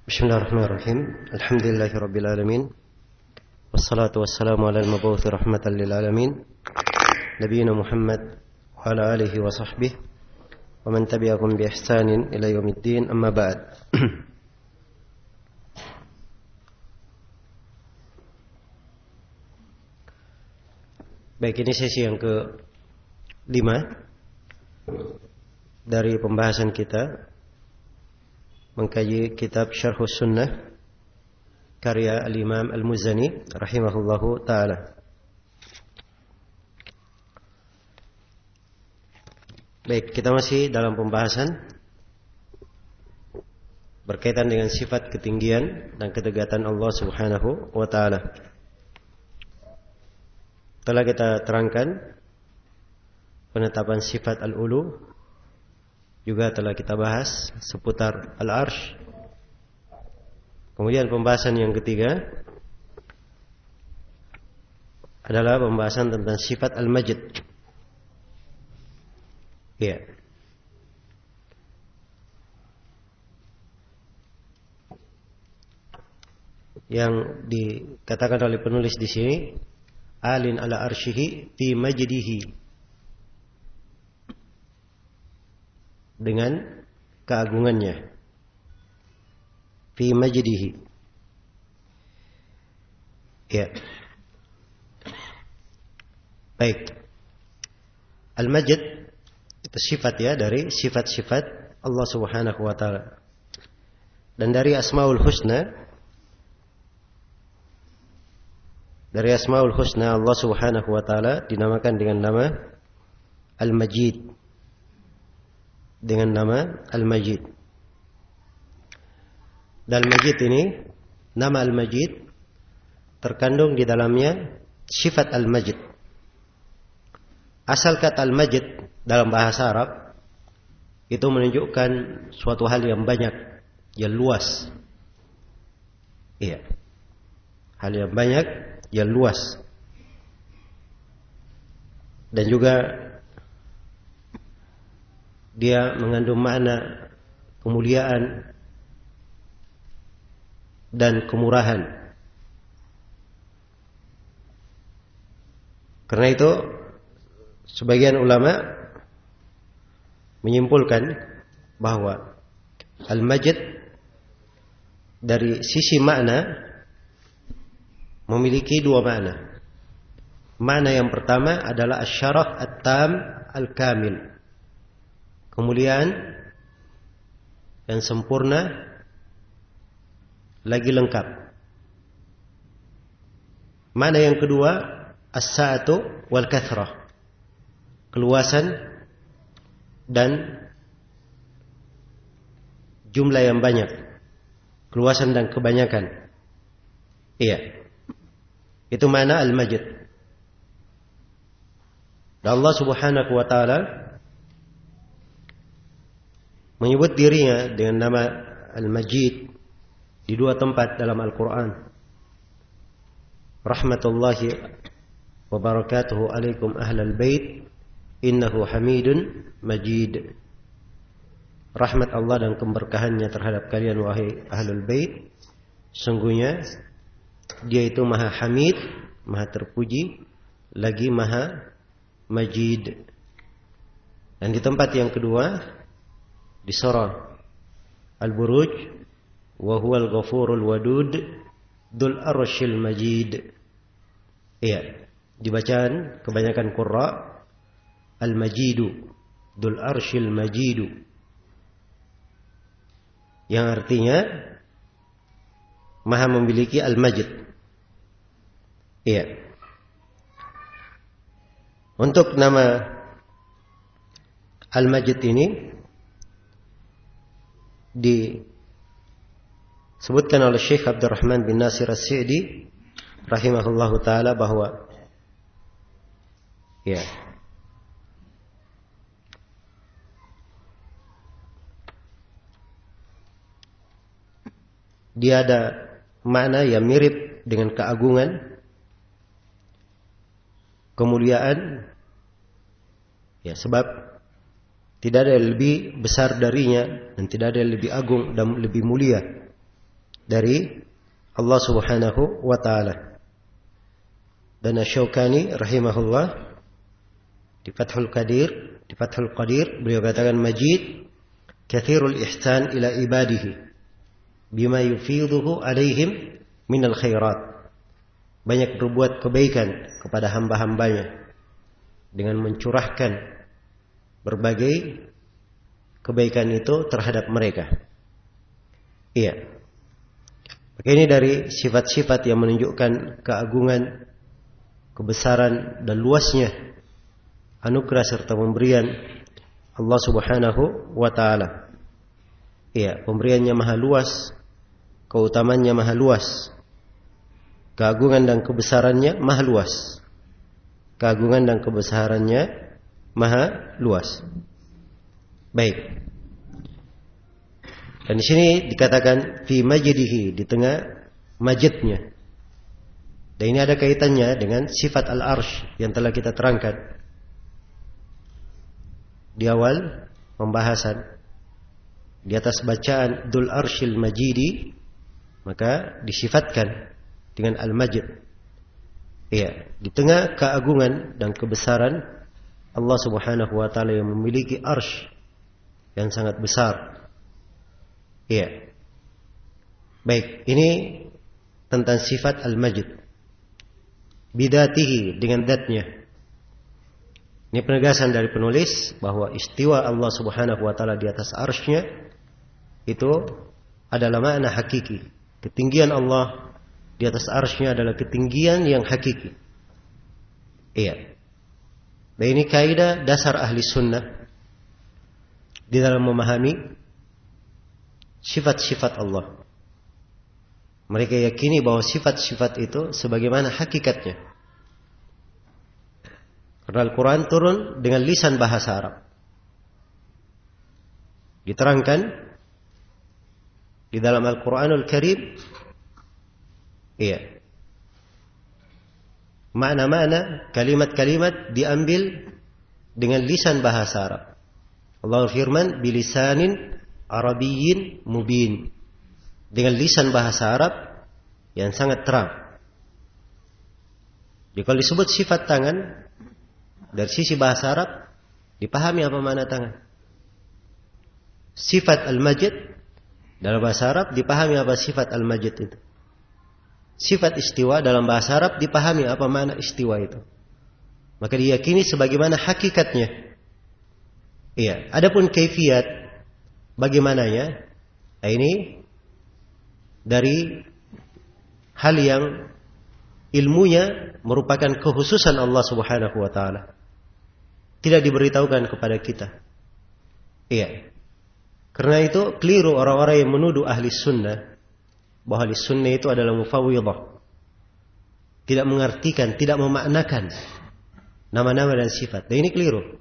Bismillahirrahmanirrahim. Alhamdulillahirabbil alamin. Wassalatu wassalamu ala al-mab'uts rahmatan lil alamin. Nabiyina Muhammad wa ala alihi wa sahbihi wa man tabi'ahum bi ihsanin ila yaumiddin. Amma ba'd. Baik, ini sesi yang ke-5 dari pembahasan kita mengkaji kitab Syarhus Sunnah karya Al-Imam Al-Muzani rahimahullahu ta'ala. Baik, kita masih dalam pembahasan berkaitan dengan sifat ketinggian dan ketegatan Allah subhanahu wa ta'ala. Telah kita terangkan penetapan sifat al-ulu, juga telah kita bahas seputar al-arsh. Kemudian pembahasan yang ketiga adalah pembahasan tentang sifat al-majd. Ya. Yang dikatakan oleh penulis di sini, alin ala arsyihi fi majdihi, dengan keagungannya, fi majdihi. Ya. Baik. Al-majd itu sifat ya, dari sifat-sifat Allah Subhanahu wa taala. Dan dari Asmaul Husna, Allah Subhanahu wa taala dinamakan dengan nama Al-Majid. Dengan nama Al-Majid. Dan Al-Majid ini, nama Al-Majid terkandung di dalamnya sifat Al-Majid. Asal kata Al-Majid dalam bahasa Arab itu menunjukkan suatu hal yang banyak, yang luas. Iya. Hal yang banyak, yang luas. Dan juga dia mengandung makna kemuliaan dan kemurahan. Karena itu sebagian ulama menyimpulkan bahwa Al-Majd dari sisi makna memiliki dua makna. Makna yang pertama adalah asy-syaraf at-tam al-kamil, kemuliaan yang sempurna lagi lengkap. Makna yang kedua, as-sa'atu wal kathrah, keluasan dan jumlah yang banyak, keluasan dan kebanyakan. Iya. Itu makna al-majd. Dan Allah Subhanahu wa taala menyebut dirinya dengan nama Al-Majid di dua tempat dalam Al-Quran. Rahmatullahi wa barakatuhu alaikum ahlal bait innahu hamidun majid. Rahmat Allah dan keberkahannya terhadap kalian wahai ahlul bait, sungguhnya dia itu maha hamid, maha terpuji, lagi maha majid. Dan di tempat yang kedua, di surah Al-Buruj, wa huwal ghafurul wadud dzul arsyil majid. Iya, dibacaan kebanyakan qurra Al-Majidu, dzul arsyil majidu, yang artinya maha memiliki Al-Majd. Iya. Untuk nama Al-Majd ini disebutkan oleh Syekh Abdurrahman bin Nasir As-Sa'di rahimahullahu taala bahwa ya, dia ada makna yang mirip dengan keagungan, kemuliaan, ya, sebab tidak ada yang lebih besar darinya dan tidak ada yang lebih agung dan lebih mulia. dari Allah Subhanahu wa taala. Dan Asy-Syaukani rahimahullah di Fathul Qadir beliau katakan Majid katsirul ihsan ila ibadihi bima yufidhuhu alaihim minal khairat. Banyak berbuat kebaikan kepada hamba-hambanya dengan mencurahkan berbagai kebaikan itu terhadap mereka. Iya. Maka ini dari sifat-sifat yang menunjukkan keagungan, kebesaran dan luasnya anugerah serta pemberian Allah Subhanahu wa taala. Iya, pemberiannya maha luas, keutamannya maha luas. Keagungan dan kebesarannya maha luas. Keagungan dan kebesarannya maha luas. Baik. Dan di sini dikatakan fi majdihi, di tengah majidnya. Dan ini ada kaitannya dengan sifat al-arsh yang telah kita terangkan di awal pembahasan. Di atas bacaan Dzul Arsyil Majidi, maka disifatkan dengan al-majid. Iya, di tengah keagungan dan kebesaran Allah Subhanahu wa taala yang memiliki arsy yang sangat besar. Iya. Baik, ini tentang sifat al-majid. Bidatihi, dengan zatnya. Ini penegasan dari penulis bahwa istiwa Allah Subhanahu wa taala di atas arsy-Nya itu adalah makna hakiki. Ketinggian Allah di atas arsy-Nya adalah ketinggian yang hakiki. Iya. Dan ini kaidah dasar ahli sunnah di dalam memahami sifat-sifat Allah. Mereka yakini bahwa sifat-sifat itu sebagaimana hakikatnya. Karena Al-Quran turun dengan lisan bahasa Arab. Diterangkan di dalam Al-Quranul Karim, iya, makna-makna, kalimat-kalimat diambil dengan lisan bahasa Arab. Allah firman, bilisanin Arabiyyin mubin, dengan lisan bahasa Arab yang sangat terang. Jadi kalau disebut sifat tangan dari sisi bahasa Arab, dipahami apa makna tangan. Sifat al-majid dalam bahasa Arab, dipahami apa sifat al-majid itu. Sifat istiwa dalam bahasa Arab, dipahami apa makna istiwa itu. Maka diyakini sebagaimana hakikatnya. Iya, adapun kaifiyat bagaimananya, ini dari hal yang ilmunya merupakan kekhususan Allah Subhanahu wa taala. Tidak diberitahukan kepada kita. Iya. Karena itu keliru orang-orang yang menuduh ahli sunnah bahwa ahli sunnah itu adalah mufawwidah. Tidak mengartikan, tidak memaknakan nama-nama dan sifat. Dan ini keliru.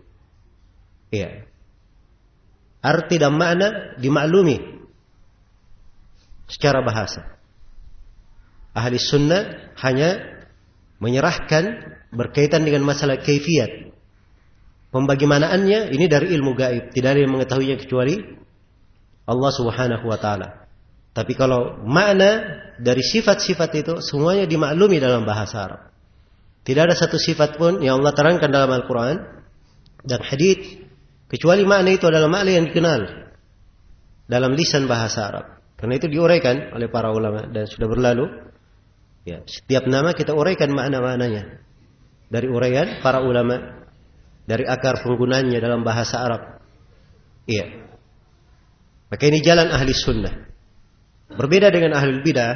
Iya. Arti dan makna dimaklumi secara bahasa. Ahli sunnah hanya menyerahkan berkaitan dengan masalah kaifiyat. Pembagaimanaannya ini dari ilmu gaib, tidak ada yang mengetahuinya kecuali Allah Subhanahu wa taala. Tapi kalau makna dari sifat-sifat itu semuanya dimaklumi dalam bahasa Arab. Tidak ada satu sifat pun yang Allah terangkan dalam Al-Quran dan hadits kecuali makna itu adalah makna yang dikenal dalam lisan bahasa Arab. Karena itu diuraikan oleh para ulama dan sudah berlalu. Ya, setiap nama kita uraikan makna-maknanya dari uraian para ulama, dari akar penggunaannya dalam bahasa Arab. Iya. Maka ini jalan ahli sunnah. Berbeda dengan ahli bidah.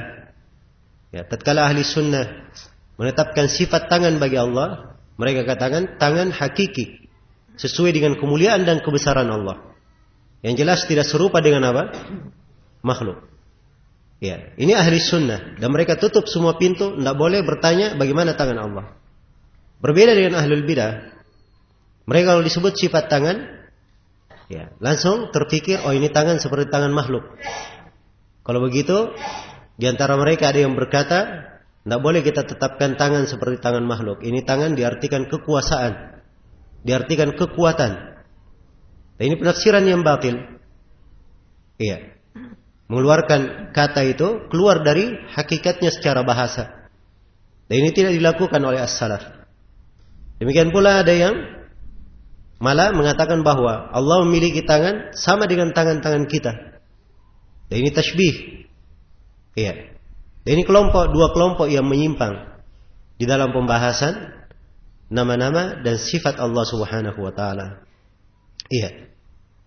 Ya, tatkala ahli sunnah menetapkan sifat tangan bagi Allah, mereka katakan tangan hakiki sesuai dengan kemuliaan dan kebesaran Allah. Yang jelas tidak serupa dengan apa? Makhluk. Ya, ini ahli sunnah dan mereka tutup semua pintu, tidak boleh bertanya bagaimana tangan Allah. Berbeda dengan ahlul bidah. Mereka kalau disebut sifat tangan, ya, langsung terpikir, oh ini tangan seperti tangan makhluk. Kalau begitu, di antara mereka ada yang berkata, tidak boleh kita tetapkan tangan seperti tangan makhluk. Ini tangan diartikan kekuasaan, diartikan kekuatan. Dan ini penafsiran yang batil. Iya. mengeluarkan kata itu keluar dari hakikatnya secara bahasa. Dan ini tidak dilakukan oleh as-salaf. Demikian pula ada yang malah mengatakan bahwa Allah memiliki tangan sama dengan tangan-tangan kita. Dan ini tashbih. Iya. Dan ini dua kelompok yang menyimpang di dalam pembahasan nama-nama dan sifat Allah Subhanahu wa taala. Iya.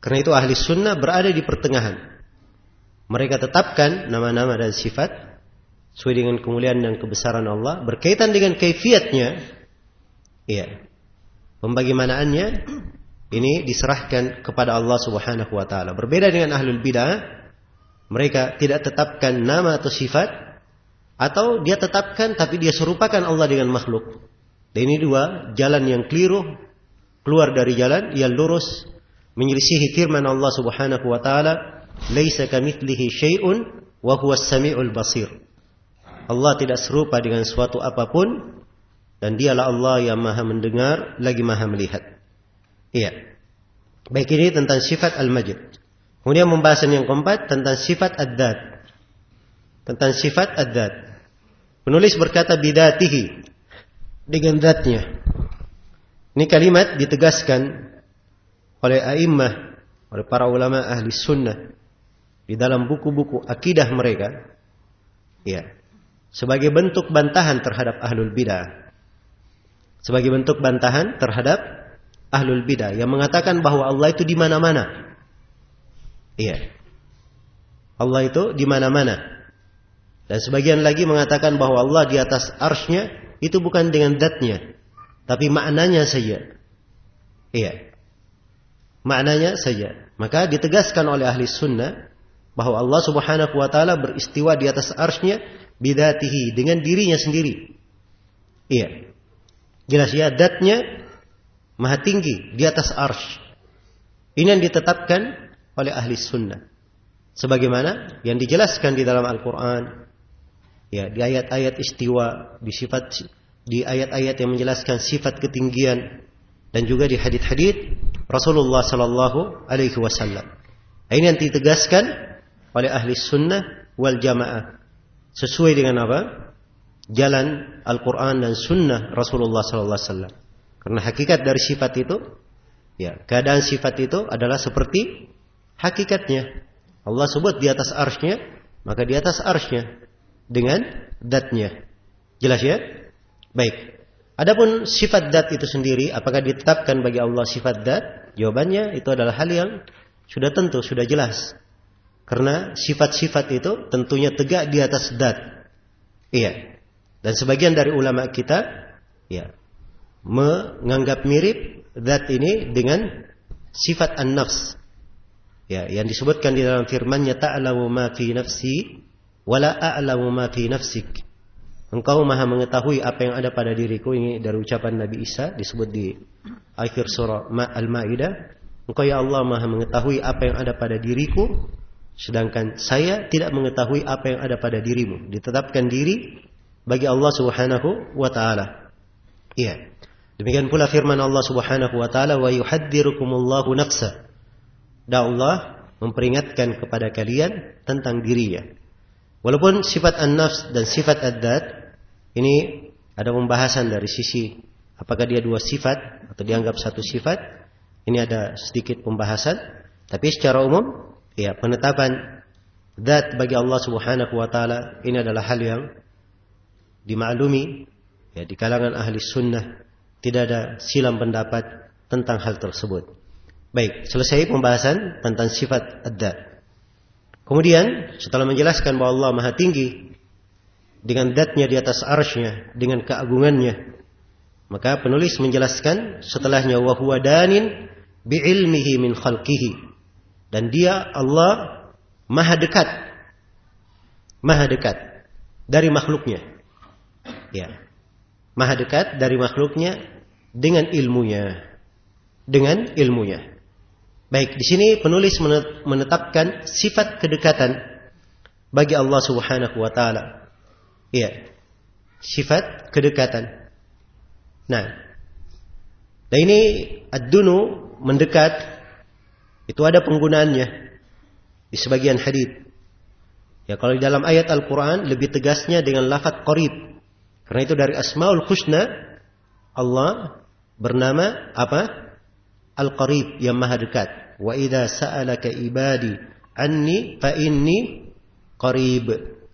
Karena itu ahli sunnah berada di pertengahan. Mereka tetapkan nama-nama dan sifat sesuai dengan kemuliaan dan kebesaran Allah, berkaitan dengan kaifiatnya. Iya. Pembagaimanaannya ini diserahkan kepada Allah Subhanahu wa taala. Berbeda dengan ahlul bidah, mereka tidak tetapkan nama atau sifat, atau dia tetapkan tapi dia serupakan Allah dengan makhluk. Dan ini dua jalan yang keliru, keluar dari jalan yang lurus, menyelisihi firman Allah Subhanahu wa taala, "Laisa kamitslihi syai'un wa huwas samiul basir." Allah tidak serupa dengan suatu apapun, dan dialah Allah yang maha mendengar lagi maha melihat. Iya. Baik, ini tentang sifat al-majid. Kemudian pembahasan yang keempat tentang sifat ad-dzat. Tentang sifat ad-dzat. Penulis berkata bidatihi, dengan zatnya. Ini kalimat ditegaskan oleh a'immah, oleh para ulama ahli sunnah di dalam buku-buku akidah mereka. Ya. Sebagai bentuk bantahan terhadap ahlul bidah. Sebagai bentuk bantahan terhadap ahlul bidah yang mengatakan bahwa Allah itu di mana-mana. Iya. Allah itu di mana-mana. Dan sebagian lagi mengatakan bahwa Allah di atas arsy-Nya itu bukan dengan zatnya, tapi maknanya saja. Iya. Maknanya saja. Maka ditegaskan oleh ahli sunnah bahwa Allah Subhanahu wa taala beristiwa di atas arsy-Nya bidatihi, dengan dirinya sendiri. Iya. Jelas ya, zatnya maha tinggi di atas arsy. Ini yang ditetapkan oleh ahli sunnah. Sebagaimana yang dijelaskan di dalam Al-Quran. Ya, di ayat-ayat istiwa, di ayat-ayat yang menjelaskan sifat ketinggian, dan juga di hadits-hadits Rasulullah sallallahu alaihi wasallam. Ini yang ditegaskan oleh ahli sunnah wal jamaah. Sesuai dengan apa? Jalan Al-Quran dan sunnah Rasulullah sallallahu alaihi wasallam. Karena hakikat dari sifat itu, ya, keadaan sifat itu adalah seperti hakikatnya. Allah sebut di atas arsy-Nya, maka di atas arsy-Nya dengan dzatnya. Jelas ya? Baik. Adapun sifat dzat itu sendiri, apakah ditetapkan bagi Allah sifat dzat? Jawabannya itu adalah hal yang sudah tentu, sudah jelas. Karena sifat-sifat itu tentunya tegak di atas dzat. Iya. Dan sebagian dari ulama kita, ya, menganggap mirip dzat ini dengan sifat an-nafs. Ya, yang disebutkan di dalam firman-Nya, ta'lamu ma fi nafsi wala a'lamu ma fi nafsik. Engkau maha mengetahui apa yang ada pada diriku. Ini dari ucapan Nabi Isa, disebut di akhir surah Al-Maidah. Engkau ya Allah maha mengetahui apa yang ada pada diriku, sedangkan saya tidak mengetahui apa yang ada pada dirimu. Ditetapkan diri bagi Allah Subhanahu wa taala. Iya. Demikian pula firman Allah Subhanahu wa taala, wa yuhadzirukumullahu nafsa. Dan Allah memperingatkan kepada kalian tentang dirinya. Walaupun sifat an-nafs dan sifat ad-dzat ini ada pembahasan dari sisi apakah dia dua sifat atau dianggap satu sifat. Ini ada sedikit pembahasan, tapi secara umum ya, penetapan dzat bagi Allah Subhanahu wa taala ini adalah hal yang dimaklumi ya di kalangan ahli sunnah. Tidak ada silang pendapat tentang hal tersebut. Baik, selesai pembahasan tentang sifat ad-dzat. Kemudian setelah menjelaskan bahwa Allah maha tinggi dengan dzatnya di atas arsy-Nya, dengan keagungannya, maka penulis menjelaskan setelahnya, wa huwa danin bi'ilmihi min khalqihi. Dan dia Allah maha dekat dari makhluknya. Ya. Maha dekat dari makhluknya dengan ilmunya. Baik, di sini penulis menetapkan sifat kedekatan bagi Allah Subhanahu wa taala. Iya. Sifat kedekatan. Nah, dan ini ad-dunu, mendekat, itu ada penggunaannya di sebagian hadis. Ya, kalau di dalam ayat Al-Quran lebih tegasnya dengan lafadz qarib. Karena itu dari Asmaul Husna, Allah bernama apa? Al-Qarib, yang maha dekat. Wa idza sa'alaka ibadi anni fa inni qarib.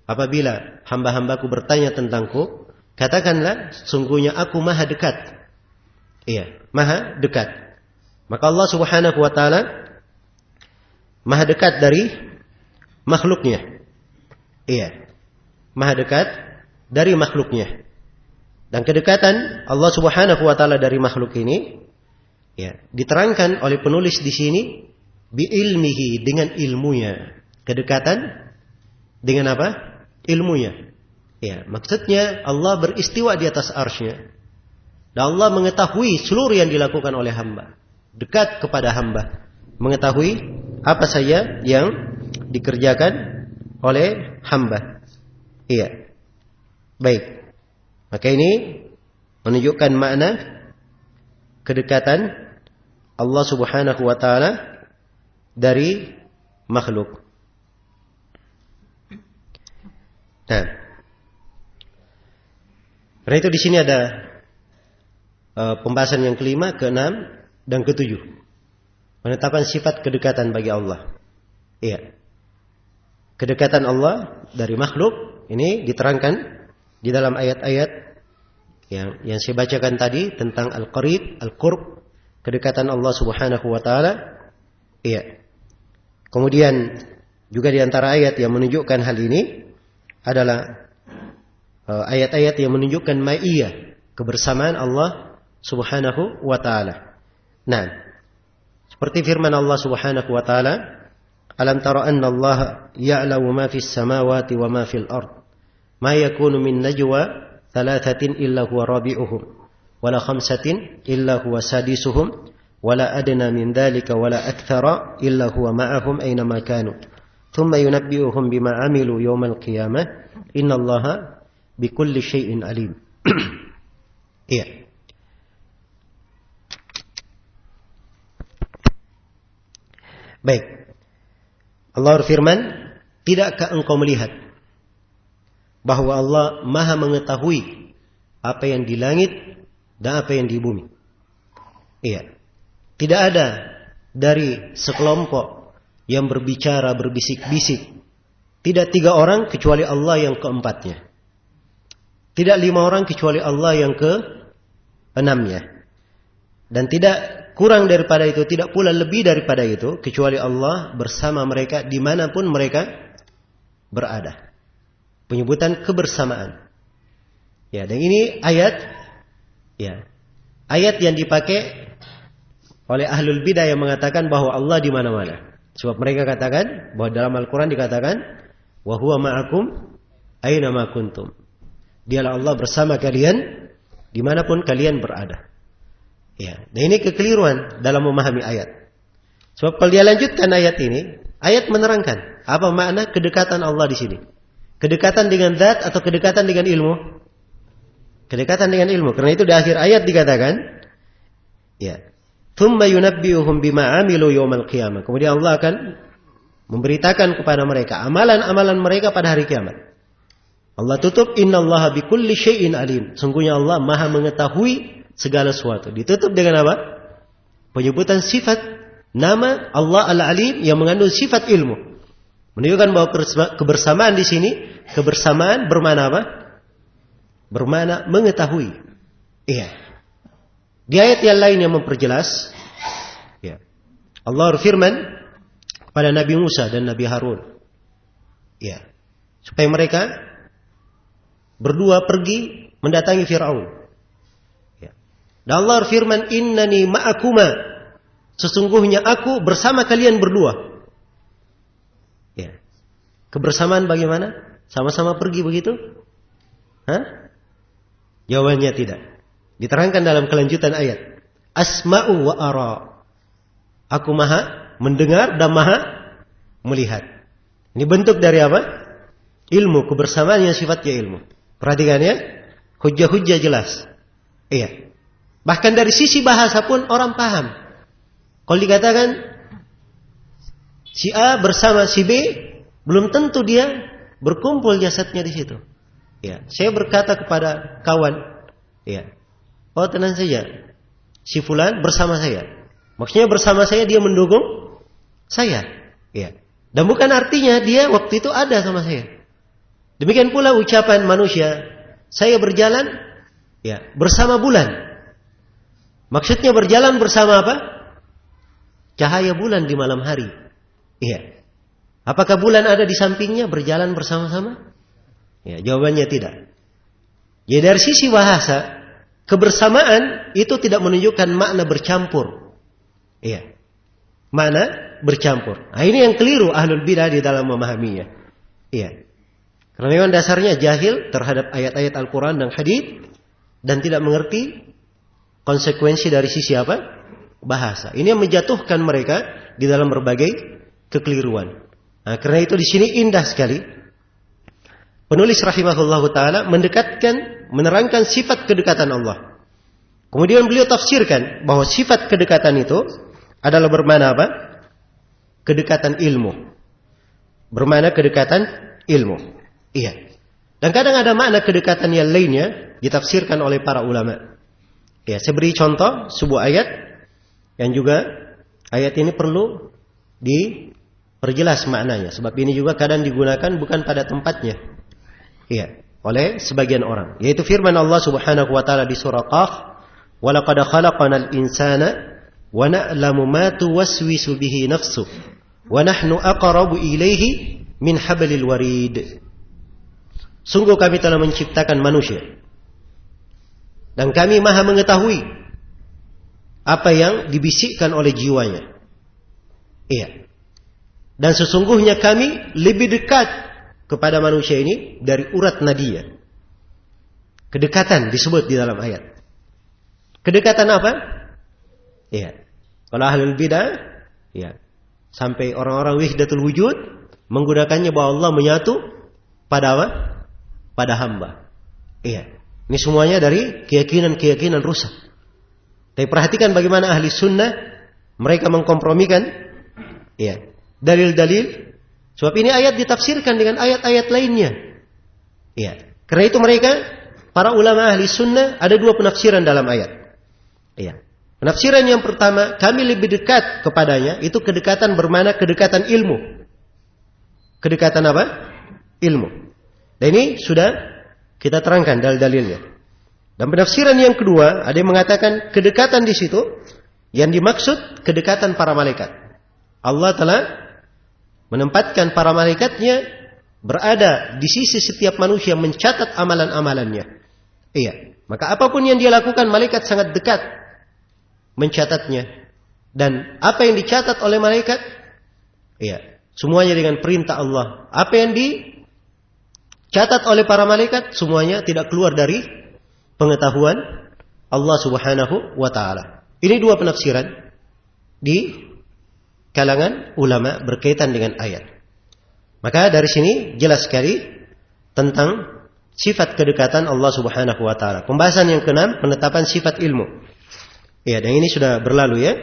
Apabila hamba-hambaku bertanya tentangku, katakanlah sungguhnya aku maha dekat. Iya, maha dekat. Maka Allah Subhanahu wa taala maha dekat dari makhluknya. Iya, maha dekat dari makhluknya. Dan kedekatan Allah Subhanahu wa taala dari makhluk ini ya, diterangkan oleh penulis di sini bi ilmihi, dengan ilmunya. Kedekatan dengan apa? Ilmunya. Ya, maksudnya Allah beristiwa di atas arsy-Nya. Dan Allah mengetahui seluruh yang dilakukan oleh hamba. Dekat kepada hamba, mengetahui apa saja yang dikerjakan oleh hamba. Iya. Baik. Maka ini menunjukkan makna kedekatan Allah Subhanahu wa taala dari makhluk. Nah, karena itu di sini ada pembahasan yang kelima, keenam, dan ketujuh. Penetapan sifat kedekatan bagi Allah. Iya. Kedekatan Allah dari makhluk ini diterangkan di dalam ayat-ayat yang saya bacakan tadi tentang Al-Qarib, Al-Qurb, kedekatan Allah Subhanahu wa taala. Iya. Kemudian juga di antara ayat yang menunjukkan hal ini adalah ayat-ayat yang menunjukkan ma'iyah, kebersamaan Allah Subhanahu wa taala. Nah, seperti firman Allah Subhanahu wa taala, "Alam tara anna Allah ya'lamu ma fis samawati wa ma fil ard. Ma yakunu min najwa thalathatin illa huwa rabi'uhum wa la khamsatin illa huwa sadisuhum wa la adna min dhalika wa la akthara illa huwa ma'ahum aina ma kanu. Thumma yunabbi'uhum bima 'amilu yawmal qiyamah. Innallaha bikulli syai'in alim." Iya. Baik. Allah berfirman, "Tidakkah engkau melihat bahwa Allah Maha mengetahui apa yang di langit dan apa yang di bumi?" Iya. Tidak ada dari sekelompok yang berbicara berbisik-bisik, tidak 3 orang kecuali Allah yang keempatnya. Tidak 5 orang kecuali Allah yang ke-6-nya. Dan tidak kurang daripada itu, tidak pula lebih daripada itu, kecuali Allah bersama mereka dimanapun mereka berada. Penyebutan kebersamaan. Ya, dan ini ayat, ya, ayat yang dipakai oleh ahlul bidah yang mengatakan bahwa Allah di mana-mana. Sebab mereka katakan bahwa dalam Al-Quran dikatakan, wa huwa ma'akum aina ma kuntum. Dialah Allah bersama kalian dimanapun kalian berada. Ya, dan ini kekeliruan dalam memahami ayat. Sebab kalau dia lanjutkan ayat ini, ayat menerangkan apa makna kedekatan Allah di sini. Kedekatan dengan zat atau kedekatan dengan ilmu? Kedekatan dengan ilmu. Karena itu di akhir ayat dikatakan, ya, "Tsumma yunabbi'uhum bima 'amilu yaumal qiyamah." Kemudian Allah akan memberitakan kepada mereka amalan-amalan mereka pada hari kiamat. Allah tutup, "Innallaha bikulli syai'in alim." Sungguhnya Allah Maha mengetahui segala sesuatu. Ditutup dengan apa? Penyebutan sifat nama Allah Al-Alim yang mengandung sifat ilmu. Menunjukkan bahwa kebersamaan di sini, kebersamaan bermakna apa? Bermakna mengetahui. Iya. Di ayat yang lain yang memperjelas, ya, Allah berfirman kepada Nabi Musa dan Nabi Harun, ya, supaya mereka berdua pergi mendatangi Fir'aun. Ya. Dan Allah berfirman, "Innani ma'akuma." Sesungguhnya aku bersama kalian berdua. Ya. Kebersamaan bagaimana? Sama-sama pergi begitu? Hah? Jawabannya tidak. Diterangkan dalam kelanjutan ayat. "Asma'u wa ara." Aku Maha mendengar dan Maha melihat. Ini bentuk dari apa? Ilmu, kebersamaan yang sifatnya ilmu. Perhatikan ya, hujjah-hujjah jelas. Iya. Bahkan dari sisi bahasa pun orang paham. Kalau dikatakan si A bersama si B, belum tentu dia berkumpul jasadnya di situ. Ya, saya berkata kepada kawan, ya, oh tenang saja, si fulan bersama saya. Maksudnya bersama saya dia mendukung saya. Ya. Dan bukan artinya dia waktu itu ada sama saya. Demikian pula ucapan manusia, saya berjalan ya bersama bulan. Maksudnya berjalan bersama apa? Cahaya bulan di malam hari. Iya. Apakah bulan ada di sampingnya berjalan bersama-sama? Ya, jawabannya tidak. Ya dari sisi bahasa, kebersamaan itu tidak menunjukkan makna bercampur. Iya. Makna bercampur. Nah, ini yang keliru ahlul bidah di dalam memahaminya. Iya. Karena memang dasarnya jahil terhadap ayat-ayat Al-Quran dan hadits dan tidak mengerti konsekuensi dari sisi apa? Bahasa. Ini yang menjatuhkan mereka di dalam berbagai kekeliruan. Nah, karena itu di sini indah sekali. Penulis rahimahullahu taala menerangkan sifat kedekatan Allah. Kemudian beliau tafsirkan bahwa sifat kedekatan itu adalah bermakna apa? Kedekatan ilmu. Bermakna kedekatan ilmu. Iya. Dan kadang ada makna kedekatan yang lainnya ditafsirkan oleh para ulama. Ya, saya beri contoh sebuah ayat yang juga ayat ini perlu diperjelas maknanya. Sebab ini juga kadang digunakan bukan pada tempatnya. Iya, oleh sebagian orang. Yaitu firman Allah Subhanahu wa taala di surah Qaf, "Wa laqad khalaqnal insana wa na'lamu ma tuwaswisu bihi nafsuh wa nahnu aqrabu ilaihi min hablil warid." Sungguh kami telah menciptakan manusia dan kami maha mengetahui apa yang dibisikkan oleh jiwanya. Iya. Dan sesungguhnya kami lebih dekat kepada manusia ini dari urat nadia. Kedekatan disebut di dalam ayat. Kedekatan apa? Iya. Kalau ahlul bidah, ya, sampai orang-orang wahdatul wujud menggunakannya bahwa Allah menyatu pada apa? Pada hamba. Iya. Ini semuanya dari keyakinan-keyakinan rusak. Tapi perhatikan bagaimana ahli sunnah mereka mengkompromikan, iya, dalil-dalil. Sebab ini ayat ditafsirkan dengan ayat-ayat lainnya. Iya. Karena itu mereka para ulama ahli sunnah ada dua penafsiran dalam ayat. Iya. Penafsiran yang pertama, kami lebih dekat kepadanya, itu kedekatan bermakna kedekatan ilmu. Kedekatan apa? Ilmu. Dan ini sudah kita terangkan dalil-dalilnya. Dan penafsiran yang kedua, ada yang mengatakan kedekatan di situ yang dimaksud kedekatan para malaikat. Allah telah menempatkan para malaikatnya berada di sisi setiap manusia mencatat amalan-amalannya. Iya. Maka apapun yang dia lakukan, malaikat sangat dekat mencatatnya. Dan apa yang dicatat oleh malaikat, iya, semuanya dengan perintah Allah. Apa yang dicatat oleh para malaikat, semuanya tidak keluar dari pengetahuan Allah Subhanahu wa taala. Ini dua penafsiran di kalangan ulama berkaitan dengan ayat. Maka dari sini jelas sekali tentang sifat kedekatan Allah Subhanahu wa taala. Pembahasan yang keenam, penetapan sifat ilmu. Ya, dan ini sudah berlalu ya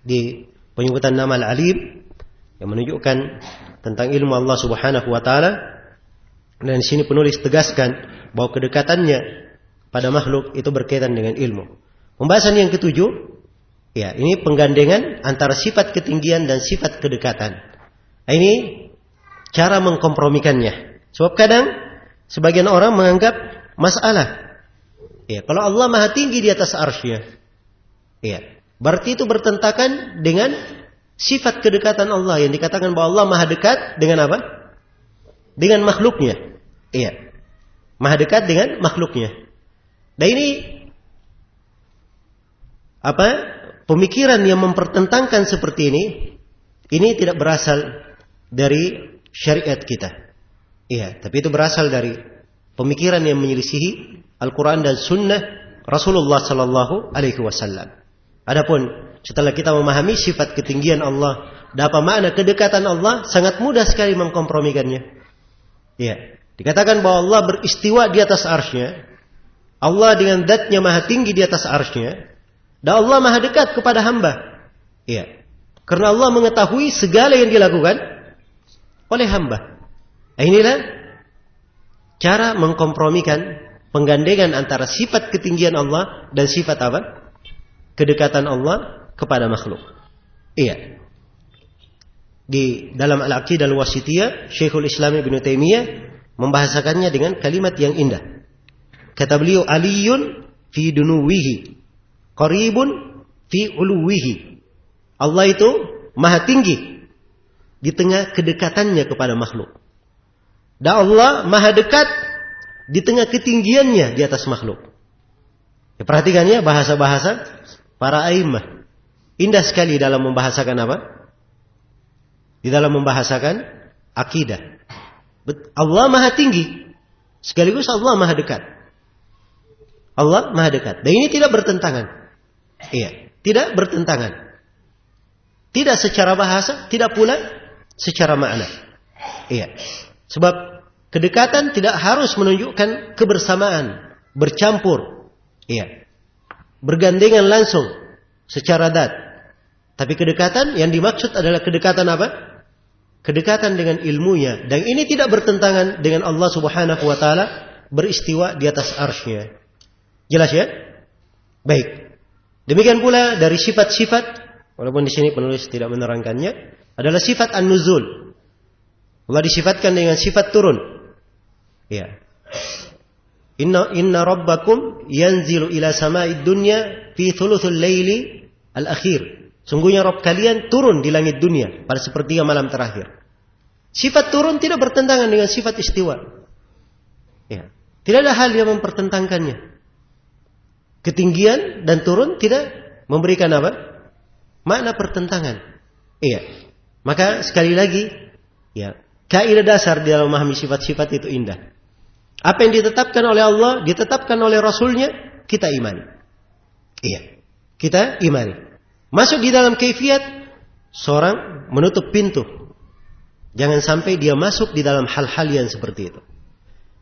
di penyebutan nama Al-Alim yang menunjukkan tentang ilmu Allah Subhanahu wa taala. Dan di sini penulis tegaskan bahwa kedekatannya pada makhluk itu berkaitan dengan ilmu. Pembahasan yang ketujuh, ya, ini penggandengan antara sifat ketinggian dan sifat kedekatan. Nah, ini cara mengkompromikannya. Sebab kadang sebagian orang menganggap masalah, ya, kalau Allah maha tinggi di atas arsy-Nya, ya, berarti itu bertentangan dengan sifat kedekatan Allah yang dikatakan bahwa Allah maha dekat dengan apa? Dengan makhluknya. Iya. Maha dekat dengan makhluknya. Nah, ini apa? Pemikiran yang mempertentangkan seperti ini tidak berasal dari syariat kita. Iya, tapi itu berasal dari pemikiran yang menyelisihi Al-Quran dan Sunnah Rasulullah Sallallahu Alaihi Wasallam. Adapun setelah kita memahami sifat ketinggian Allah dan apa makna kedekatan Allah, sangat mudah sekali mengkompromikannya. Iya, dikatakan bahwa Allah beristiwa di atas arsy-Nya. Allah dengan zatnya maha tinggi di atas arsy-Nya. Dan Allah maha dekat kepada hamba. Iya. Karena Allah mengetahui segala yang dilakukan oleh hamba. Inilah cara mengkompromikan penggandengan antara sifat ketinggian Allah dan sifat apa? Kedekatan Allah kepada makhluk. Iya. Di dalam Al-Aqidah Al-Wasithiyah, Syekhul Islam Ibnu Taimiyah membahasakannya dengan kalimat yang indah. Kata beliau, aliyun fi dunuwihi, qaribun fi uluwihi. Allah itu maha tinggi di tengah kedekatannya kepada makhluk. Dan Allah maha dekat di tengah ketinggiannya di atas makhluk. Ya, perhatikan ya bahasa-bahasa para a'immah. Indah sekali dalam membahasakan apa? Di dalam membahasakan akidah. Allah maha tinggi, sekaligus Allah maha dekat. Allah maha dekat. Dan ini tidak bertentangan. Iya, tidak bertentangan. Tidak secara bahasa, tidak pula secara makna. Iya. Sebab kedekatan tidak harus menunjukkan kebersamaan, bercampur. Iya. Bergandengan langsung secara dat. Tapi kedekatan yang dimaksud adalah kedekatan apa? Kedekatan dengan ilmunya. Dan ini tidak bertentangan dengan Allah Subhanahu wa ta'ala beristiwa di atas arsy-Nya. Jelas ya? Baik. Demikian pula dari sifat-sifat, walaupun di sini penulis tidak menerangkannya, adalah sifat an-nuzul. Allah disifatkan dengan sifat turun. Ya. Inna rabbakum yanzilu ila sama'id dunya fi thuluthul laili al-akhir. Sungguhnya Rabb kalian turun di langit dunia pada sepertiga malam terakhir. Sifat turun tidak bertentangan dengan sifat istiwa. Ya. Tidak ada hal yang mempertentangkannya. Ketinggian dan turun tidak memberikan apa? Makna pertentangan. Iya. Maka sekali lagi, ya, kaidah dasar di dalam memahami sifat-sifat itu indah. Apa yang ditetapkan oleh Allah, ditetapkan oleh Rasulnya, kita imani. Iya. Kita imani. Masuk di dalam kaifiat, seorang menutup pintu. Jangan sampai dia masuk di dalam hal-hal yang seperti itu.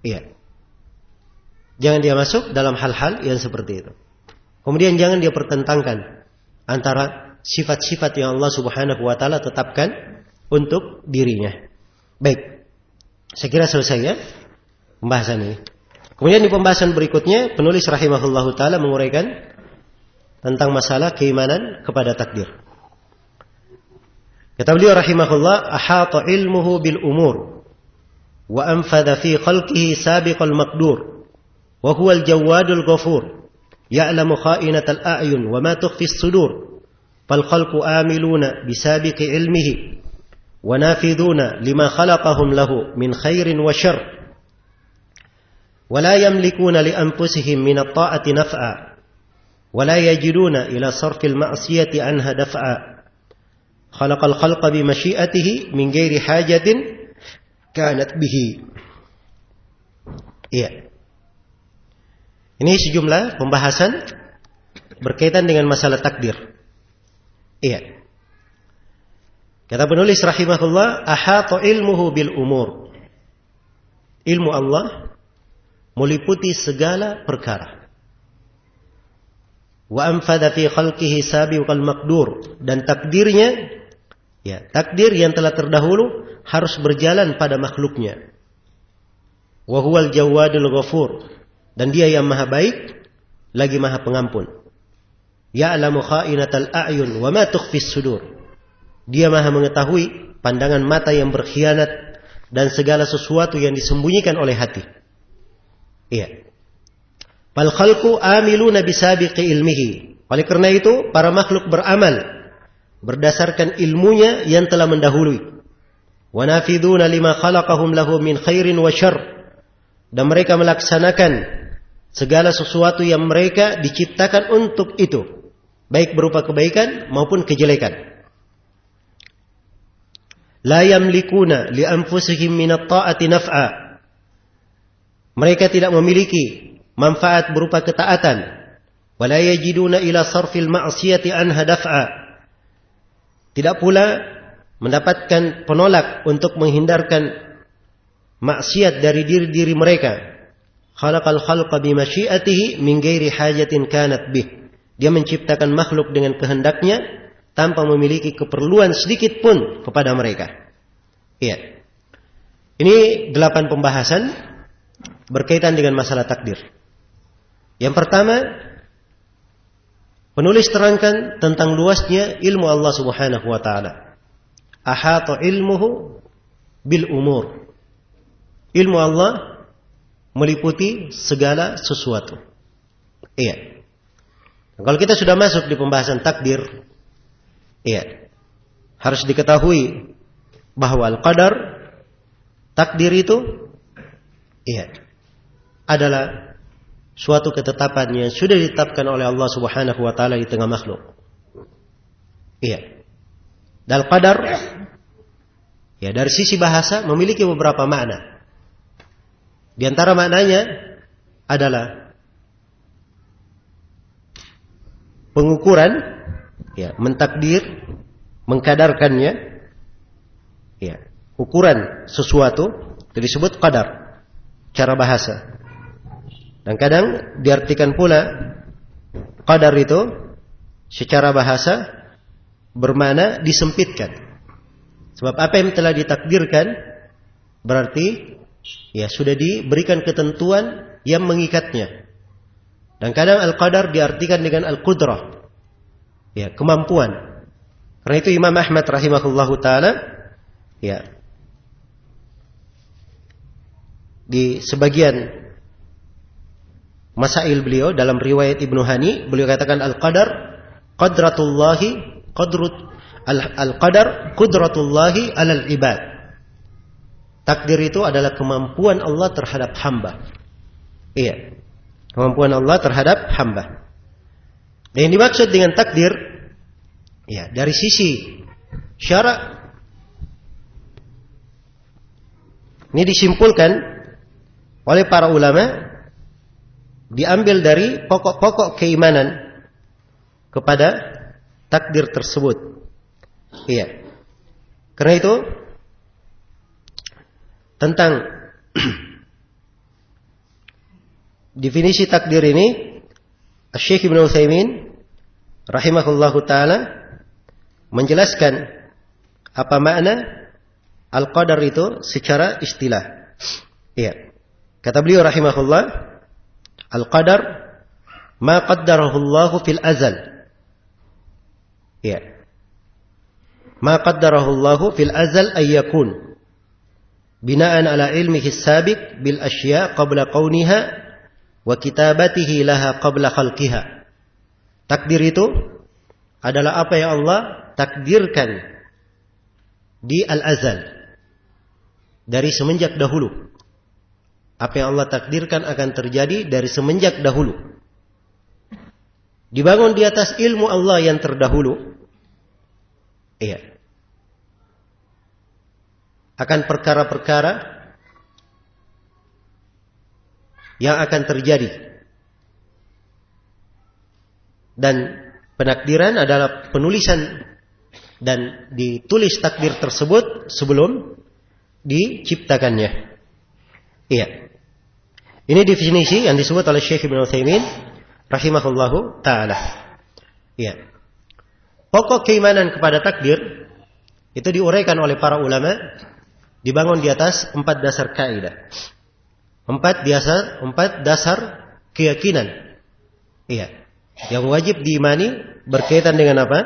Iya. Jangan dia masuk dalam hal-hal yang seperti itu. Kemudian jangan dia pertentangkan antara sifat-sifat yang Allah Subhanahu wa ta'ala tetapkan untuk dirinya. Baik. Saya kira selesai ya pembahasan ini. Kemudian di pembahasan berikutnya penulis rahimahullahu ta'ala menguraikan tentang masalah keimanan kepada takdir. Kata beliau rahimahullah, ahata ilmuhu bil umur wa anfadha fi khalqihi sabiqal maqdur wa huwal jawadul ghafur ya'lamu kha'inatal a'yun wa ma tukhfi as-sudur fal khalqu amiluna bisabiqi ilmihi wa nafiduna lima khalaqahum lahu min khairin wa syarr wa la yamlikuna li anfusihim min at-ta'ati naf'a ولا يجدون إلى صرف المعصية عنها دفعا خلق الخلق بمشيئته من غير حاجة كانت به. Iya. Ini sejumlah pembahasan berkaitan dengan masalah takdir. Iya. Kata penulis rahimahullah, ahata ilmuhu bil umur. Ilmu Allah meliputi segala perkara. Wa anfadha fi khalqihi sabiqal maqdur, dan takdirnya, ya, takdir yang telah terdahulu harus berjalan pada makhluknya. Wa huwal jawadul ghafur, dan dia yang maha baik lagi maha pengampun. Ya'lamu kha'inatal a'yun wa ma tukhfis sudur, dia maha mengetahui pandangan mata yang berkhianat dan segala sesuatu yang disembunyikan oleh hati. Iya. Fal khalqu amiluna bisabiqi ilmihi. Oleh karena itu, para makhluk beramal berdasarkan ilmunya yang telah mendahului. Wa nafiduna lima khalaqahum lahu min khairin wa syarr. Dan mereka melaksanakan segala sesuatu yang mereka diciptakan untuk itu, baik berupa kebaikan maupun kejelekan. La yamlikuna li anfusihim min at-ta'ati naf'a. Mereka tidak memiliki manfaat berupa ketaatan. Wala yajiduna ila sarfil ma'siyati anha daf'a. Tidak pula mendapatkan penolak untuk menghindarkan maksiat dari diri-diri mereka. Khalaqal khalqa bimasyiatihi min ghairi hajatin kanat bih. Dia menciptakan makhluk dengan kehendaknya tanpa memiliki keperluan sedikit pun kepada mereka. Iya. Ini 8 pembahasan berkaitan dengan masalah takdir. Yang pertama, penulis terangkan tentang luasnya ilmu Allah Subhanahu wa taala. Ahata ilmuhu bil umur. Ilmu Allah meliputi segala sesuatu. Iya. Kalau kita sudah masuk di pembahasan takdir, iya, harus diketahui bahwa al-qadar, takdir itu, iya, adalah suatu ketetapan yang sudah ditetapkan oleh Allah Subhanahu wa taala di tengah makhluk. Iya. Dan qadar, ya, dari sisi bahasa memiliki beberapa makna. Di antara maknanya adalah pengukuran, ya, mentakdir, mengkadarkannya, ya, ukuran sesuatu itu disebut qadar cara bahasa. Dan kadang diartikan pula qadar itu secara bahasa bermakna disempitkan. Sebab apa yang telah ditakdirkan berarti, ya, sudah diberikan ketentuan yang mengikatnya. Dan kadang al-qadar diartikan dengan al-qudrah, ya, kemampuan. Karena itu Imam Ahmad rahimahullahu taala, ya, di sebagian masail beliau dalam riwayat Ibnu Hani, beliau katakan al-qadar qadratullahi al-qadar qudratullahi 'alal ibad. Takdir itu adalah kemampuan Allah terhadap hamba. Iya. Kemampuan Allah terhadap hamba. Dan yang dimaksud dengan takdir, ya, dari sisi syarak, ini disimpulkan oleh para ulama, diambil dari pokok-pokok keimanan kepada takdir tersebut. Iya. Karena itu tentang definisi takdir ini, Syekh Ibnu Utsaimin rahimahullahu taala menjelaskan apa makna al-qadar itu secara istilah. Iya. Kata beliau rahimahullah, al-qadar ma qaddarahu Allah fil azal. Iya. Ma qaddarahu Allah fil azal ay yakun binaan ala ilmihi as-sabiq bil asya' qabla kauniha wa kitabatihi laha qabla khalqiha. Takdir itu adalah apa yang Allah takdirkan di al-azal, dari semenjak dahulu. Apa yang Allah takdirkan akan terjadi dari semenjak dahulu. Dibangun di atas ilmu Allah yang terdahulu. Iya. Akan perkara-perkara yang akan terjadi. Dan penakdiran adalah penulisan dan ditulis takdir tersebut sebelum diciptakannya. Iya. Ini definisi yang disebut oleh Syekh Ibnu Utsaimin rahimahullahu taala. Iya. Pokok keimanan kepada takdir itu diuraikan oleh para ulama, dibangun di atas 4 dasar kaidah. 4 dasar keyakinan. Iya. Yang wajib diimani berkaitan dengan apa?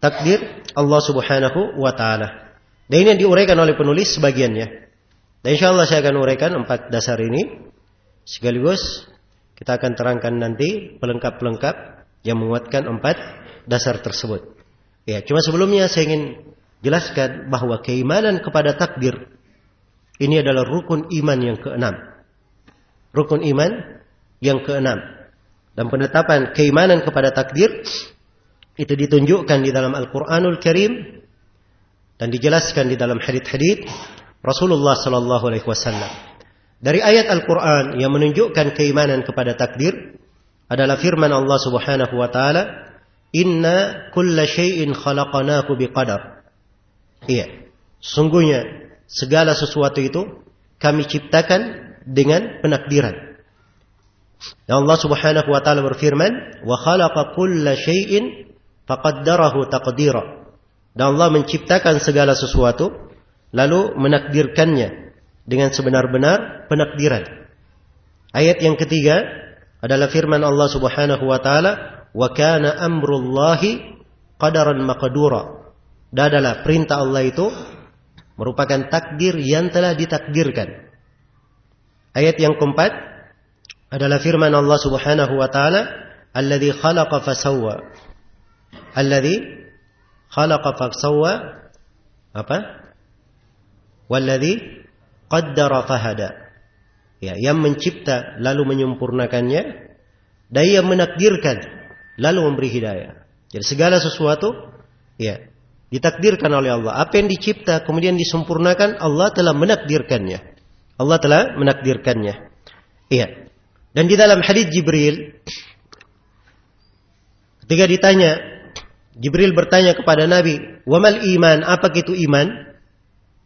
Takdir Allah Subhanahu wa taala. Dan ini yang diuraikan oleh penulis sebagiannya. Dan insyaallah saya akan uraikan 4 dasar ini sekaligus kita akan terangkan nanti pelengkap-pelengkap yang menguatkan 4 dasar tersebut. Ya, cuma sebelumnya saya ingin jelaskan bahwa keimanan kepada takdir ini adalah rukun iman yang ke-6. Rukun iman yang ke-6. Dan penetapan keimanan kepada takdir itu ditunjukkan di dalam Al-Qur'anul Karim dan dijelaskan di dalam hadits-hadits Rasulullah sallallahu alaihi wasallam. Dari ayat Al-Qur'an yang menunjukkan keimanan kepada takdir adalah firman Allah Subhanahu wa taala, "Inna kulla syai'in khalaqnahu biqadar." Iya, sungguhnya segala sesuatu itu kami ciptakan dengan penakdiran. Dan Allah Subhanahu wa taala berfirman, "Wa khalaqa kulla syai'in faqaddarahu taqdira." Dan Allah menciptakan segala sesuatu lalu menakdirkannya dengan sebenar-benar penakdiran. Ayat yang ketiga adalah firman Allah Subhanahu wa taala, "Wa kana amrullahi qadaran maqdura." Dan adalah perintah Allah itu merupakan takdir yang telah ditakdirkan. Ayat yang keempat adalah firman Allah Subhanahu wa taala, "Alladzi khalaqa fasawwa." Alladzi khalaqa fasawwa apa? "Walladzi qaddara fahada." Ya, yang mencipta lalu menyempurnakannya, dan yang menakdirkan lalu memberi hidayah. Jadi segala sesuatu ya ditakdirkan oleh Allah. Apa yang dicipta kemudian disempurnakan, Allah telah menakdirkannya. Allah telah menakdirkannya. Iya. Dan di dalam hadis Jibril, ketika ditanya, Jibril bertanya kepada Nabi, "Wa mal iman?" Apa itu iman?